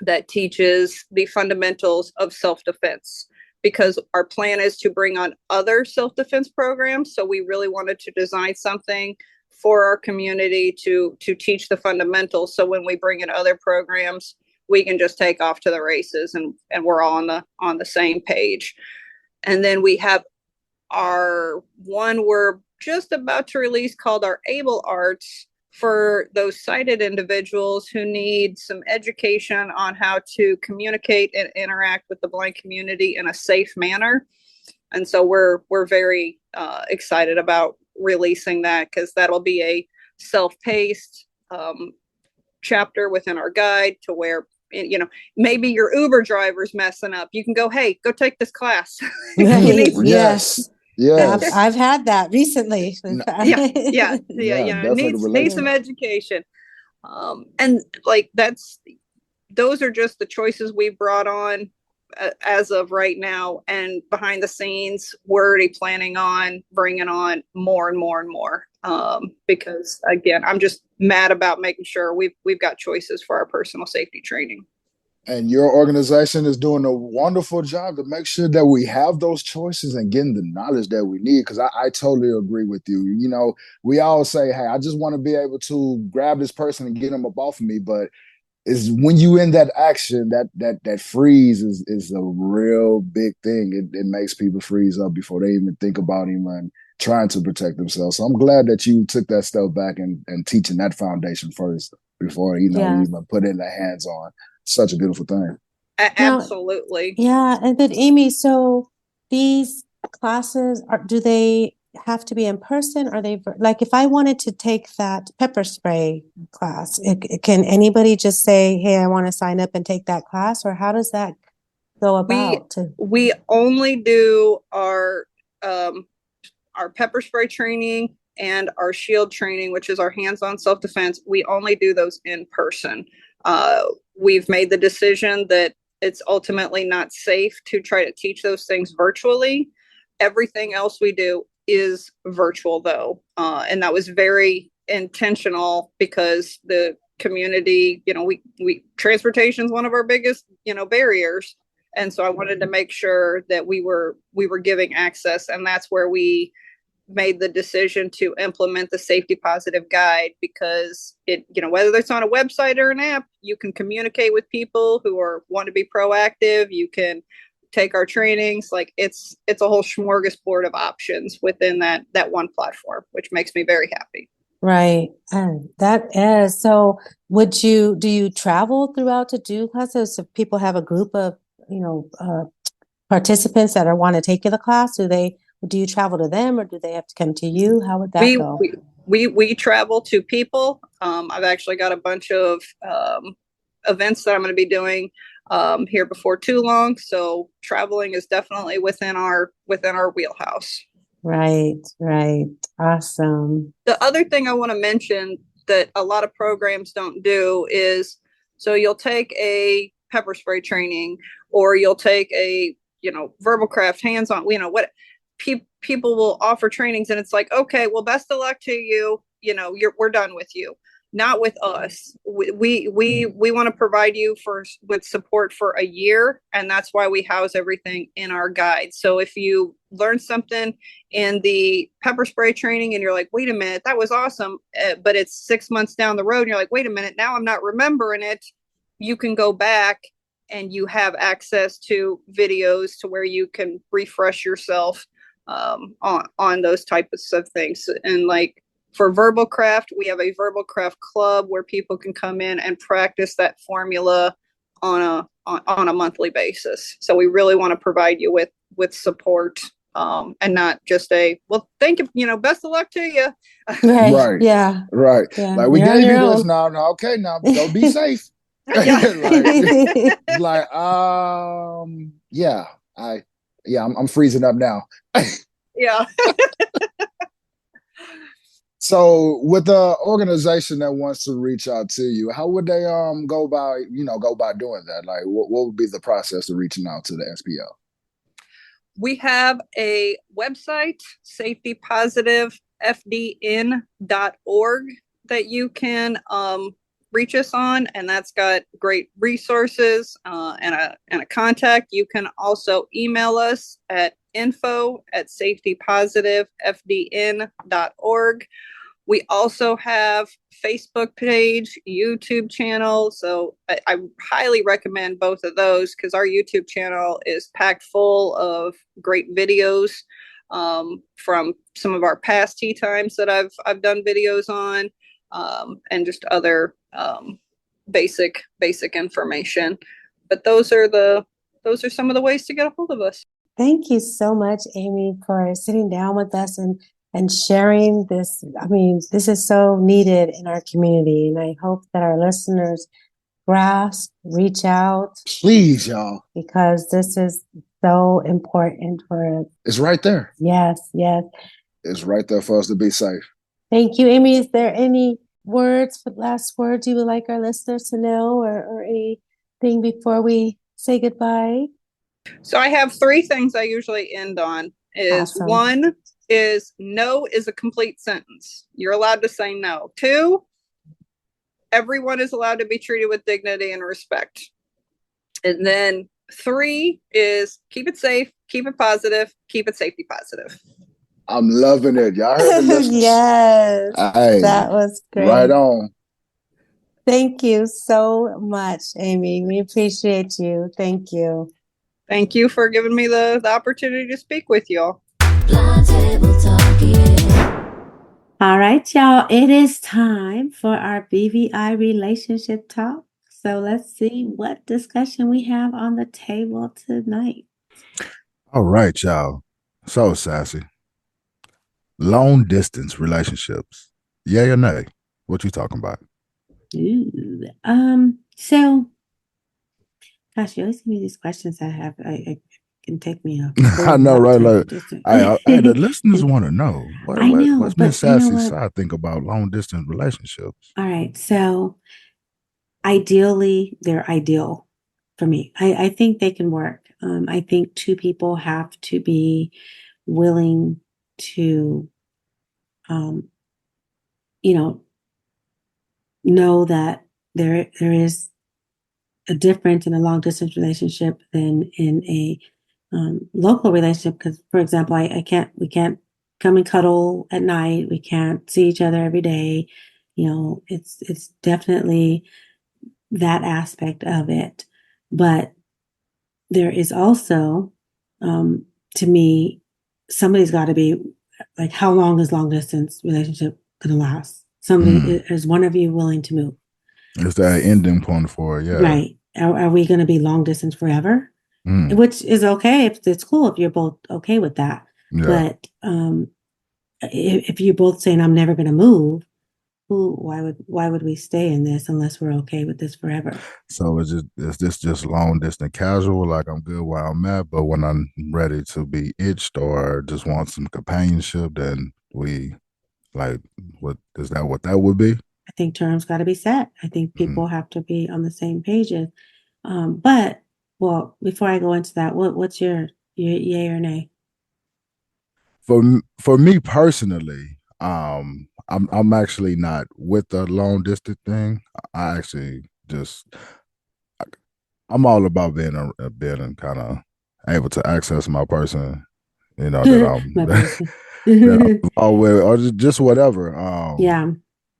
that teaches the fundamentals of self-defense, because our plan is to bring on other self-defense programs. So we really wanted to design something for our community to teach the fundamentals. So when we bring in other programs, we can just take off to the races and we're all on the same page. And then we have our one we're just about to release called our Able Arts for those sighted individuals who need some education on how to communicate and interact with the blind community in a safe manner. And so we're very excited about releasing that, because that'll be a self-paced chapter within our guide to where, maybe your Uber driver's messing up. You can go, hey, go take this class. Yes. I've had that recently. Yeah. Needs some education. And like those are just the choices we brought on as of right now. And behind the scenes, we're already planning on bringing on more and more and more. Because again, I'm just mad about making sure we've got choices for our personal safety training. And your organization is doing a wonderful job to make sure that we have those choices and getting the knowledge that we need. Because I totally agree with you. We all say, hey, I just want to be able to grab this person and get them up off of me. But it's when you in that action, that freeze is a real big thing. It makes people freeze up before they even think about even trying to protect themselves. So I'm glad that you took that step back and teaching that foundation first before, you even put in the hands on. Such a beautiful thing. Absolutely. Yeah. And then Amy, so these classes, do they have to be in person? Are they like, if I wanted to take that pepper spray class, can anybody just say, hey, I want to sign up and take that class? Or how does that go about? We only do our pepper spray training and our SHIELD training, which is our hands-on self-defense. We only do those in person. We've made the decision that it's ultimately not safe to try to teach those things virtually. Everything else we do is virtual, though. And that was very intentional because the community, transportation is one of our biggest, barriers. And so I wanted to make sure that we were giving access, and that's where we made the decision to implement the safety positive guide, because it, whether it's on a website or an app, you can communicate with people who want to be proactive. You can take our trainings. Like it's a whole smorgasbord of options within that one platform, which makes me very happy. Right. And that is, so do you travel throughout to do classes? If people have a group of, participants that want to take the class, do you travel to them, or do they have to come to you? How would that go? We travel to people. I've actually got a bunch of events that I'm going to be doing here before too long. So traveling is definitely within our wheelhouse. Right. Awesome. The other thing I want to mention that a lot of programs don't do is, so you'll take a pepper spray training, or you'll take a, verbal craft hands-on, what people will offer trainings, and it's like, okay, well, best of luck to you. We're done with you. Not with us. We want to provide you with support for a year, and that's why we house everything in our guide. So if you learn something in the pepper spray training and you're like, wait a minute, that was awesome, but it's 6 months down the road and you're like, wait a minute, now I'm not remembering it, you can go back and you have access to videos to where you can refresh yourself on those types of things. And like, for verbal craft, we have a verbal craft club where people can come in and practice that formula on a monthly basis. So we really want to provide you with support, and not just thank you, best of luck to you. Right. Right. Yeah. Right. Yeah. Like, we You're on gave you your this. own. Now, okay, now go be safe. Yeah, I'm freezing up now. Yeah. So with the organization that wants to reach out to you, how would they go about doing that? Like, what would be the process of reaching out to the SPO? We have a website, safetypositivefdn.org, that you can reach us on, and that's got great resources and a contact. You can also email us at info@safetypositivefdn.org. We also have Facebook page, YouTube channel. So I highly recommend both of those, because our YouTube channel is packed full of great videos from some of our past tea times that I've done videos on, and just other basic information. But those are some of the ways to get a hold of us. Thank you so much, Amy, for sitting down with us and sharing this. I mean, this is so needed in our community, and I hope that our listeners grasp, reach out. Please, y'all. Because this is so important for us. It's right there. Yes. It's right there for us to be safe. Thank you, Amy. Is there any last words you would like our listeners to know, or anything before we say goodbye? So I have 3 things I usually end on. Awesome. 1 is, no is a complete sentence. You're allowed to say no. 2, everyone is allowed to be treated with dignity and respect. And then 3 is, keep it safe, keep it positive, keep it safety positive. I'm loving it. Y'all heard the listeners. Yes, that was great. Right on. Thank you so much, Amy. We appreciate you. Thank you. Thank you for giving me the opportunity to speak with y'all. All right, y'all. It is time for our BVI relationship talk. So let's see what discussion we have on the table tonight. All right, y'all. So, Sassy, long distance relationships, yay or nay? What you talking about? So, gosh, you always give me these questions that have I can take me up. I know, right? Like, the listeners want to know what's Miss Sassy's side think about long distance relationships. All right, so ideally, they're ideal for me. I think they can work. I think 2 people have to be willing to, know that there is a difference in a long distance relationship than in a local relationship. Because, for example, we can't come and cuddle at night. We can't see each other every day. It's definitely that aspect of it. But there is also, to me, somebody's got to be like, how long is long distance relationship going to last? Is one of you willing to move? Is that ending point for it? Yeah. Right. Are we going to be long distance forever? Which is okay. It's cool if you're both okay with that. Yeah. But if you're both saying, I'm never going to move, why would we stay in this unless we're okay with this forever? So is this just long distance casual? Like I'm good where I'm at, but when I'm ready to be itched or just want some companionship, then we like what is that what that would be? I think terms got to be set. I think Mhm. people have to be on the same pages. But well, before I go into that, what's your yay or nay? For me personally, I'm actually not with the long distance thing. I actually just I'm all about being kind of able to access my person, that My person. that I'm always or just whatever. Yeah.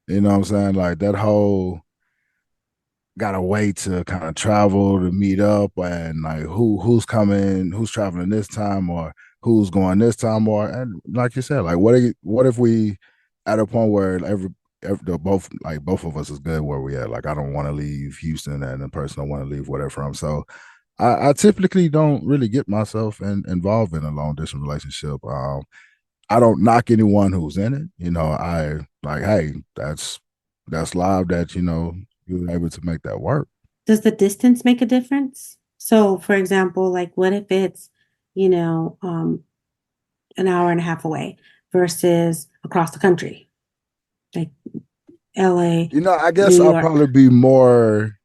You know what I'm saying? Like that whole gotta wait to kind of travel to meet up and like who's coming, who's traveling this time or who's going this time or and like you said, like what if we at a point where both of us is good where we at. Like I don't want to leave Houston and the person don't want to leave where they're from. So I typically don't really get myself involved in a long distance relationship. I don't knock anyone who's in it. I like, hey, that's live that, you were able to make that work. Does the distance make a difference? So, for example, like what if it's, you know, an hour and a half away versus across the country, like LA, I New guess I'll York? probably be more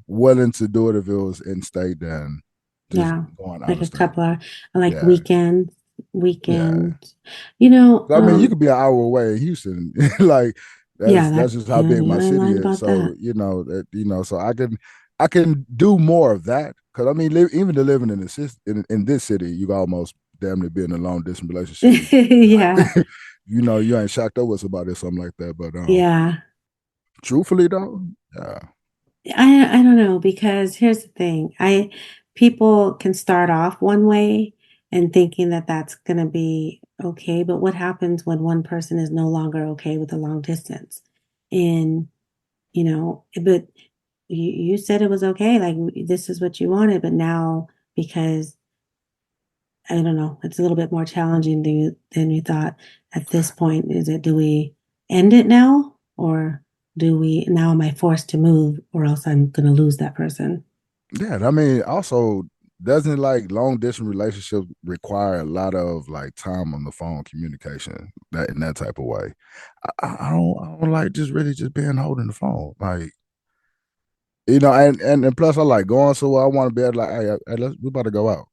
willing to do it if it was in state than just Yeah, going out like of a state. couple of like Yeah. Yeah. weekends. You know, I mean, you could be an hour away in Houston. Like yeah, that's just how yeah, big you my ain't city lying is. about So that. so I can do more of that because I mean, even to living in this city, you can almost damn near be in a long distance relationship. Yeah, You ain't shocked over somebody or something like that. But yeah. truthfully though, yeah, I don't know because here's the thing. I People can start off one way and thinking that that's going to be okay, but what happens when one person is no longer okay with a long distance? And but you said it was okay, like this is what you wanted, but now because I don't know, it's a little bit more challenging than you thought at this point. Is it, do we end it now or do we now am I forced to move or else I'm gonna lose that person? yeah. I mean, also doesn't like long distance relationships require a lot of like time on the phone communication that in that type of way. I don't like just really just being holding the phone. Like, and plus I like going so I want to be able to like, hey, we about to go out.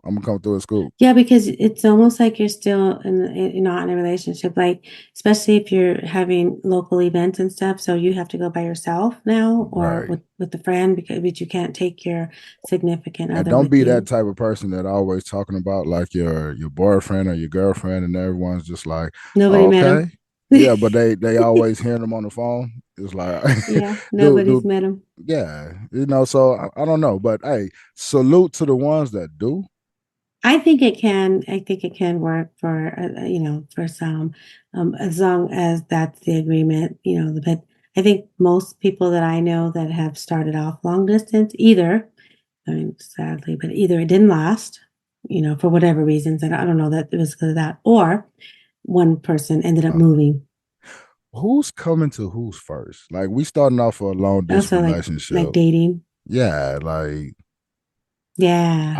I'm gonna come through at school. Yeah, because it's almost like you're still not in a relationship, like especially if you're having local events and stuff. So you have to go by yourself now, or Right. with a friend, because but you can't take your significant And other don't with be that you. type of person that always talking about like your boyfriend or your girlfriend and everyone's just like, Nobody oh, met him. okay. Yeah, but they always hearing them on the phone. It's like Yeah, dude, nobody's dude, met him. yeah, so I don't know, but hey, salute to the ones that do. I think it can. I think it can work for for some, as long as that's the agreement. But I think most people that I know that have started off long distance, either, I mean, sadly, but either it didn't last, for whatever reasons, and I don't know that it was because of that, or one person ended up Uh, moving. who's coming to who's first? Like we starting off a long distance Also, like relationship. dating. Yeah, like Yeah.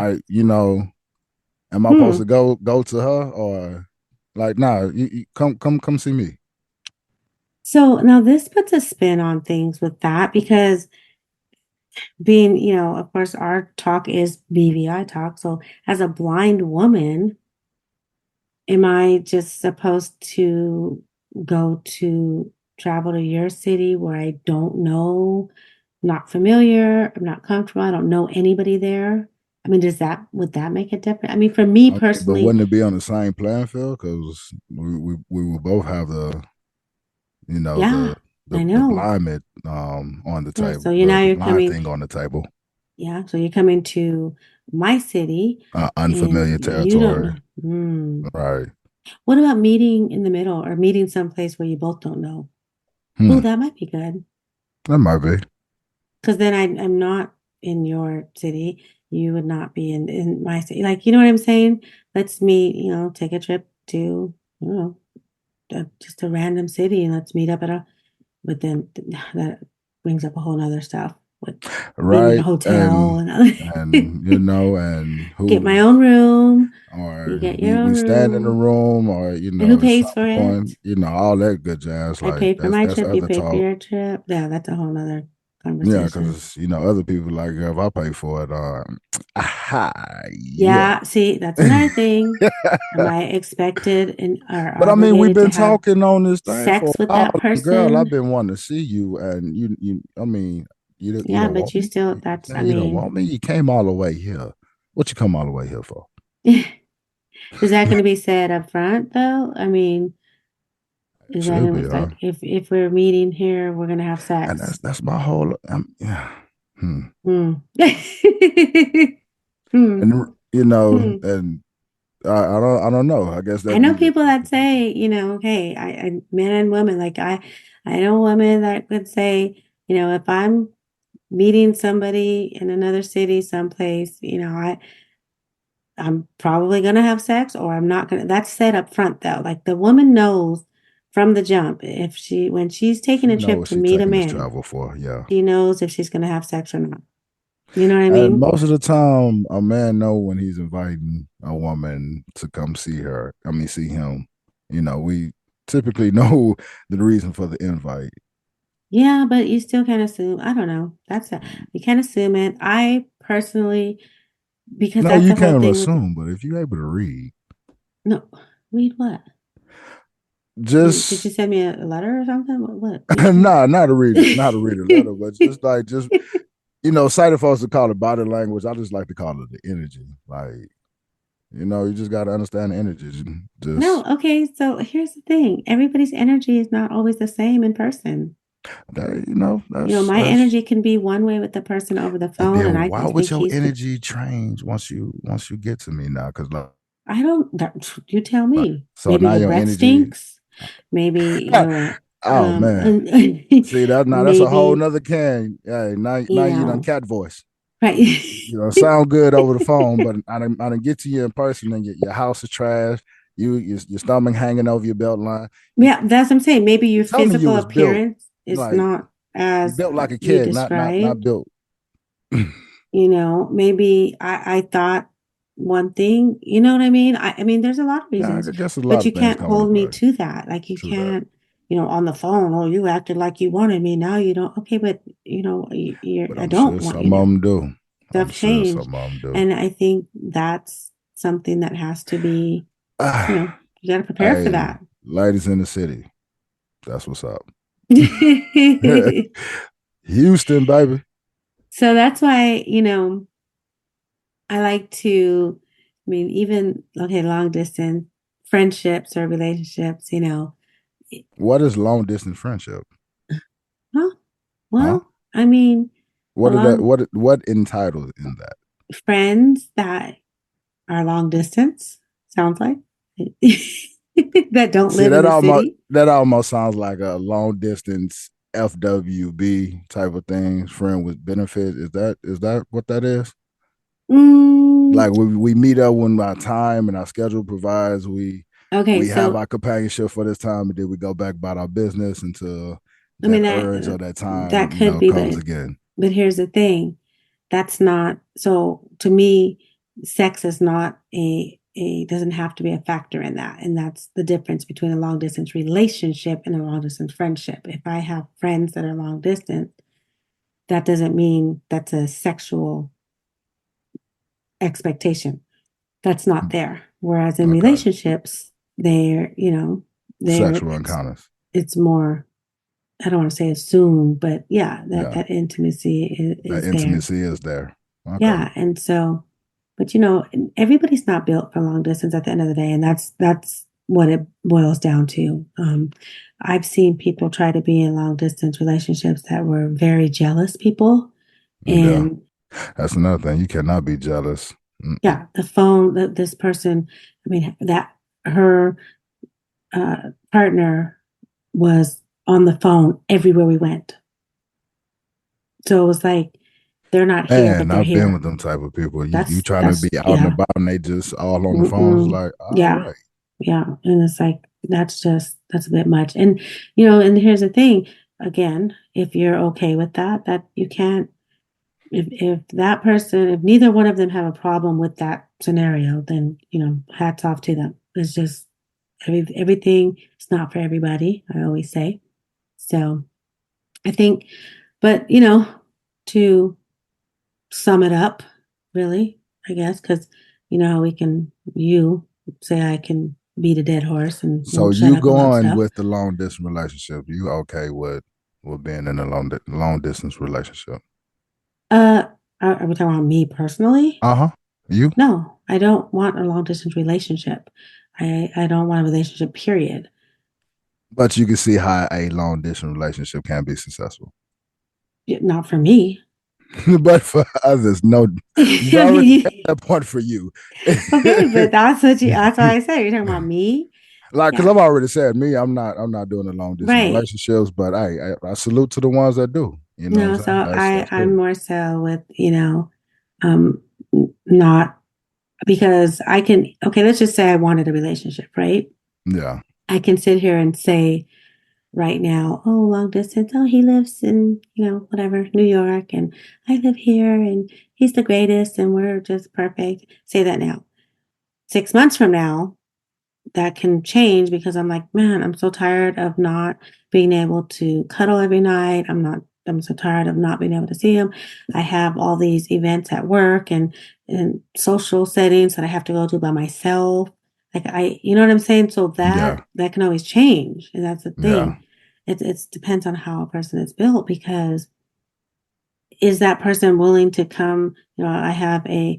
am I supposed to Hmm. go to her or like nah, you come see me. So now this puts a spin on things with that because being, of course, our talk is BVI talk. So as a blind woman, am I just supposed to go to travel to your city where I don't know, not familiar, I'm not comfortable, I don't know anybody there? I mean, would that make a difference? I mean, for me I mean, but personally, wouldn't it be on the same playing field? Because we will both have the you know yeah, I the know. blind on the Yeah, table, so the you're blind coming, thing on the table, yeah, so you're coming to my city and unfamiliar you don't territory, know. Hmm. right? What about meeting in the middle or meeting someplace where you both don't know? Oh, Hmm, that might be good. that might be. Because then I'm not in your city. You would not be in my city. Like, you know what I'm saying? Let's meet, take a trip to, I don't know, just a random city and let's meet up at a. But then that brings up a whole nother stuff with being in a right? hotel and other. And you know, and Get my who's own room. You or get your we own stand in the room. room, or And who is pays for something going, it? all that good jazz. I Like paid for my that's trip. You other paid for talk. your trip. Yeah, that's a whole nother Yeah, conversation. because other people like if I pay for it, yeah. Yeah, see, that's another thing. Am I expected and are But I mean, we've obligated to been have talking on this thing for sex with a while. that And girl, I've person? been wanting to see you, and I mean, you Yeah, don't but want you me. still, You that's, I saying you don't mean, want me? You came all the way here. What you come all the way here for? is that going to be said up front though? I mean, It is that should going to be, be huh? like if we're meeting here, we're going to have And sex? that's my whole. Yeah. Hmm. Hmm. Hmm. And Hmm. and I don't know. I guess I that'd know be people that say, hey, men and women, like I know women that would say, if I'm meeting somebody in another city, someplace, I'm probably gonna have sex or I'm not gonna. That's said up front though. Like the woman knows from the jump if when she's taking she a know trip what to she meet a taking this man, travel for. Yeah. she knows if she's gonna have sex or not. You know what I And mean? most of the time, a man know when he's inviting a woman to come see her. I mean, see him. We typically know the reason for the invite. Yeah, but you still can't assume. I don't know. You can't assume it. I personally, because No, that's you the whole can't thing with assume, but if you're able to read, no, read what? Did you just send me a letter or something? What? Read what? nah, not to read a letter, but just sighted folks to call it body language. I just like to call it the energy. Like, you just got to understand the energy. No, Just okay, so here's the thing. Everybody's energy is not always the same in person. that, My that's energy can be one way with the person over the and phone, and then I why can would think your he's. energy change once you get to me now? Because I don't. You tell me. so Maybe now your your breath energy. stinks. Maybe your Oh man, see that now that's a whole maybe nother can. Hey, now you you done know cat voice. right. Sound good over the phone, but I didn't get to you in person, and your house is trash. Your stomach hanging over your belt line. You Yeah, that's what I'm saying. Maybe you your tell me you physical was built appearance is like not you as built like a you kid, not described. built. Maybe I thought one thing, you know what I mean? I mean, there's a lot of Yeah, I reasons, guess a lot but of you things can't come into hold me play. to that. Like you True that. can't, on the phone, oh, you acted like you wanted me. Now you don't. Okay, but But I I'm don't sure want you some of now. them do. I'm Stuff sure changed. some of them do. And I think that's something that has to be, you got to prepare for Hey, that. ladies in the city, that's what's up. Houston, baby. So that's why, I like to, I mean, even, okay, long distance friendships or relationships, What is long distance friendship? huh? Huh? Well, I mean, What did that? along What entitled in that? friends that are long distance, sounds like, that don't See, live in the city. that almost sounds like a long distance FWB type of thing, friend with benefits. Is that what that is? Mm, Like we meet up when our time and our schedule provides. okay, We have so, our companionship for this time, and then we go back about our business until I mean, that urge or that time, that could be, comes again. but here's the thing. That's not so to me, sex is not a doesn't have to be a factor in that. And that's the difference between a long distance relationship and a long distance friendship. If I have friends that are long distance, that doesn't mean that's a sexual expectation. That's not there. Whereas in Okay, relationships, they're, they're sexual encounters. it's more, I don't want to say assumed, but yeah, that Yeah, that intimacy that is there. intimacy is there. Okay, Yeah, and so, but everybody's not built for long distance at the end of the day, and that's what it boils down to. I've seen people try to be in long distance relationships that were very jealous people, yeah, and that's another thing. You cannot be jealous. Mm-mm. yeah, the phone, this person, I mean, that her partner was on the phone everywhere we went, so it was like they're not here, but And they're I've been here. with them type of people. You That's trying to that's be out and yeah. about, and they just all on the phones. Mm-mm. Like, all Yeah, right, yeah, and it's like that's a bit much. And and here's the thing, again, if you're okay with that, that you can't, if that person, if neither one of them have a problem with that scenario, then hats off to them. It's just everything is not for everybody, I always say. So I think, but to sum it up, really, I guess, because how you say I can beat a dead horse and So won't shut you up about going stuff. with the long distance relationship? You okay with being in a long distance relationship? Uh, are we talking about me personally? Uh huh. You, No, I don't want a long distance relationship. I don't want a relationship, period. but you can see how a long distance relationship can be successful. Not for me. But for others, no, we've I already made mean, that point for you. okay, but that's what I said. You're talking about me? Like, because Yeah, I've already said me, I'm not doing the long distance right. relationships, but I salute to the ones that do. You know what I'm No, saying? so That's I'm cool. more so with, um, not because I can, okay, let's just say I wanted a relationship, right? Yeah. I can sit here and say right now, oh, long distance, oh, he lives in, whatever, New York, and I live here, and he's the greatest, and we're just perfect. Say that now. 6 months from now, that can change because I'm like, man, I'm so tired of not being able to cuddle every night. I'm so tired of not being able to see him. I have all these events at work and social settings that I have to go to by myself. Like you know what I'm saying? So Yeah. that can always change. And that's the Yeah. thing. It depends on how a person is built because is that person willing to come? I have a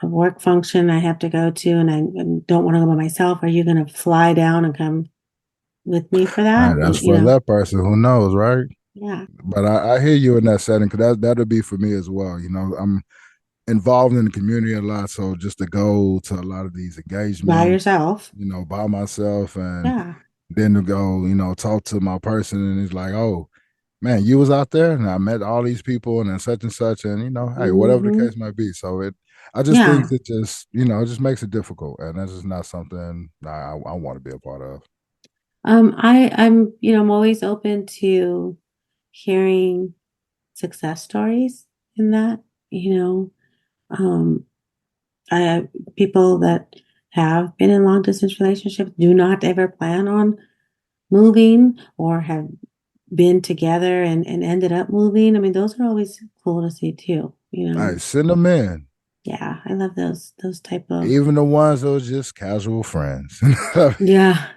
work function I have to go to and I don't want to go by myself. Are you going to fly down and come with me for All right. that? That's for that person. Who knows, right? Yeah, But I hear you in that setting because that'll be for me as well. You know, I'm involved in the community a lot, so just to go to a lot of these by engagements, yourself. by myself, and Yeah. then to go, talk to my person, and it's like, oh man, you was out there, and I met all these people, and then such and such, and hey, whatever the Hmm. case might be. So I just think Yeah. it just, it just makes it difficult, and that's just not something I want to be a part of. I'm always open to hearing success stories in that, you know. Um, I people that have been in long distance relationships do not ever plan on moving or have been together and ended up moving. I mean, those are always cool to see too, you Hey, know. send them in, Yeah, I love those type of even the ones that are just casual friends. yeah,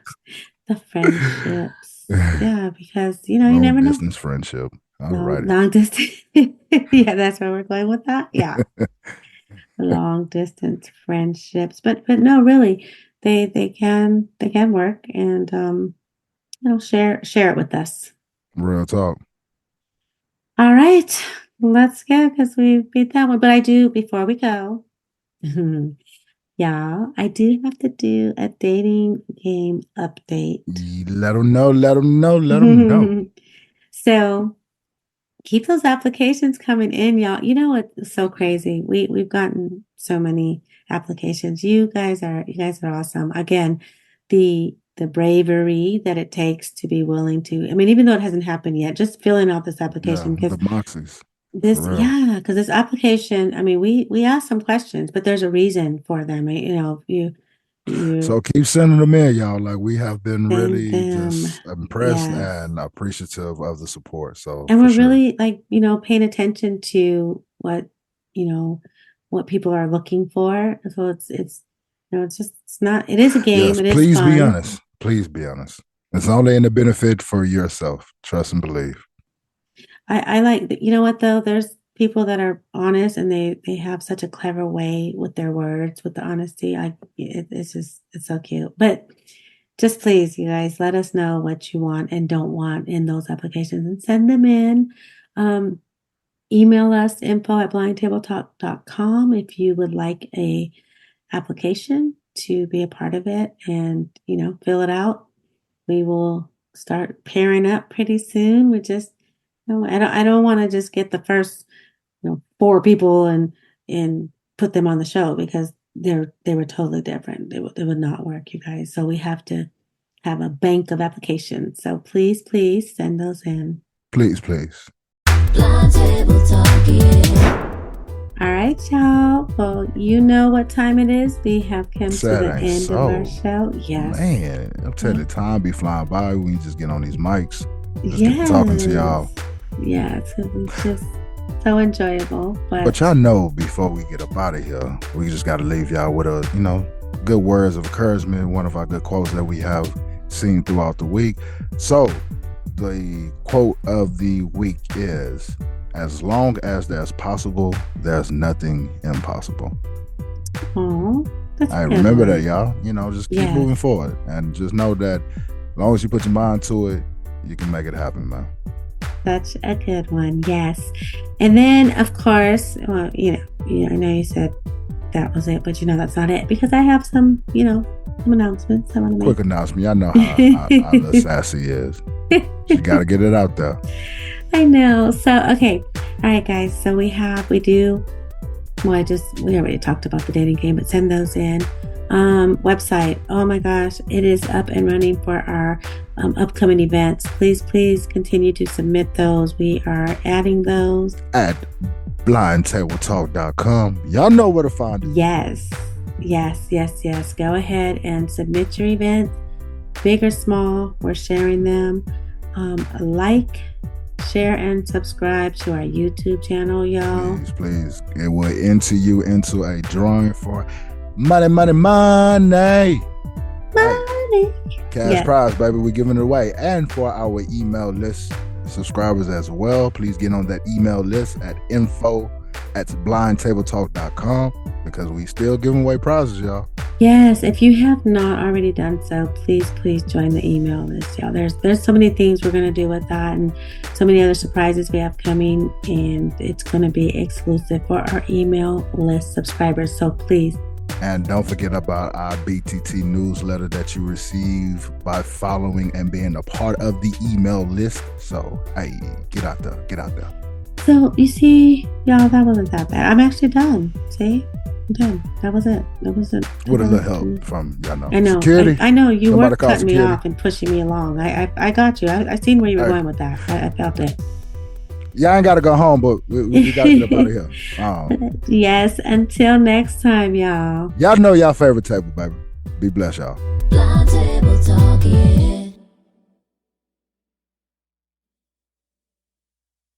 the friendships. Yeah, because you Long never know. distance friendship. All Long righty. long distance. Yeah, that's where we're going with that. Yeah. Long distance friendships. But no, really, they can work and share it with us. Real talk. All right, let's go because we beat that one. But I do before we go. Yeah, I do have to do a dating game update. Let them know, let them know, let them know. So keep those applications coming in, y'all. You know what's so crazy? We've gotten so many applications. You guys are awesome. Again, the bravery that it takes to be willing to. I mean, even though it hasn't happened yet, just filling out this Yeah, application because the Moxies. this, For real. yeah, because this application. I mean, we asked some questions, but there's a reason for them. You So keep sending them in, y'all. Like we have been send really them, just impressed yes. and appreciative of the support. So And for we're sure. really like, paying attention to you know, what people are looking for. So it's not, it is a game. Yes, It is please be fun. honest. Please be honest. It's only in the benefit for yourself. Trust and believe. I like, you know what though? There's people that are honest and they have such a clever way with their words, with the honesty. It's so cute. But just please, you guys, let us know what you want and don't want in those applications and send them in. Um, Email us info@blindtabletalk.com if you would like a application to be a part of it and fill it out. We will start pairing up pretty soon. We just I don't want to just get the first four people and put them on the show because they were totally different. They would not work, you guys. So we have to have a bank of applications. So please, please send those in. Please, please. Blind table talk, yeah. All right, y'all. Well, you know what time it is. We have come to the end of our show. Yes. Man, I'm telling you, time be flying by when you just get on these mics. Just yes. get talking to y'all. Yes, it's just so enjoyable. But y'all know, before we get up out of here, we just got to leave y'all with a, good words of encouragement. One of our good quotes that we have seen throughout the week. So the quote of the week is, as long as there's possible, there's nothing impossible. Oh, that's I a good remember one. that, y'all. Just keep moving forward, and just know that as long as you put your mind to it, you can make it happen, man. Such a good one, yes. And then, of course, well, I know you said that was it, but that's not it, because I have some announcements I want to make. Quick announcement. Y'all know how little Sassy is. She got to get it out there. I know. So, okay. All right, guys. So we already talked about the dating game, but send those in. Website. Oh my gosh. It is up and running for our upcoming events. Please, please continue to submit those. We are adding those at blindtabletalk.com. Y'all know where to find it. Yes. Go ahead and submit your event, big or small. We're sharing them. Like, share, and subscribe to our YouTube channel, y'all. Please. It will enter you into a drawing for money. Cash prize, baby. We're giving it away. And for our email list subscribers as well, please get on that email list at info@blindtabletalk.com, because we still giving away prizes, y'all. Yes, if you have not already done so, please join the email list, y'all. There's so many things we're going to do with that, and so many other surprises we have coming, and it's going to be exclusive for our email list subscribers. So please. And don't forget about our BTT newsletter that you receive by following and being a part of the email list. So, hey, get out there. So, you see, y'all, that wasn't that bad. I'm actually done. See? I'm done. That was it. With a little help from, I know. security. I know. You Somebody were call cutting me security. off and pushing me along. I got you. I seen where you were going with that. I felt it. Y'all ain't got to go home, but we got to get up out of here. Yes, until next time, y'all. Y'all know y'all favorite table, baby. Be blessed, y'all. Blind table talk, yeah.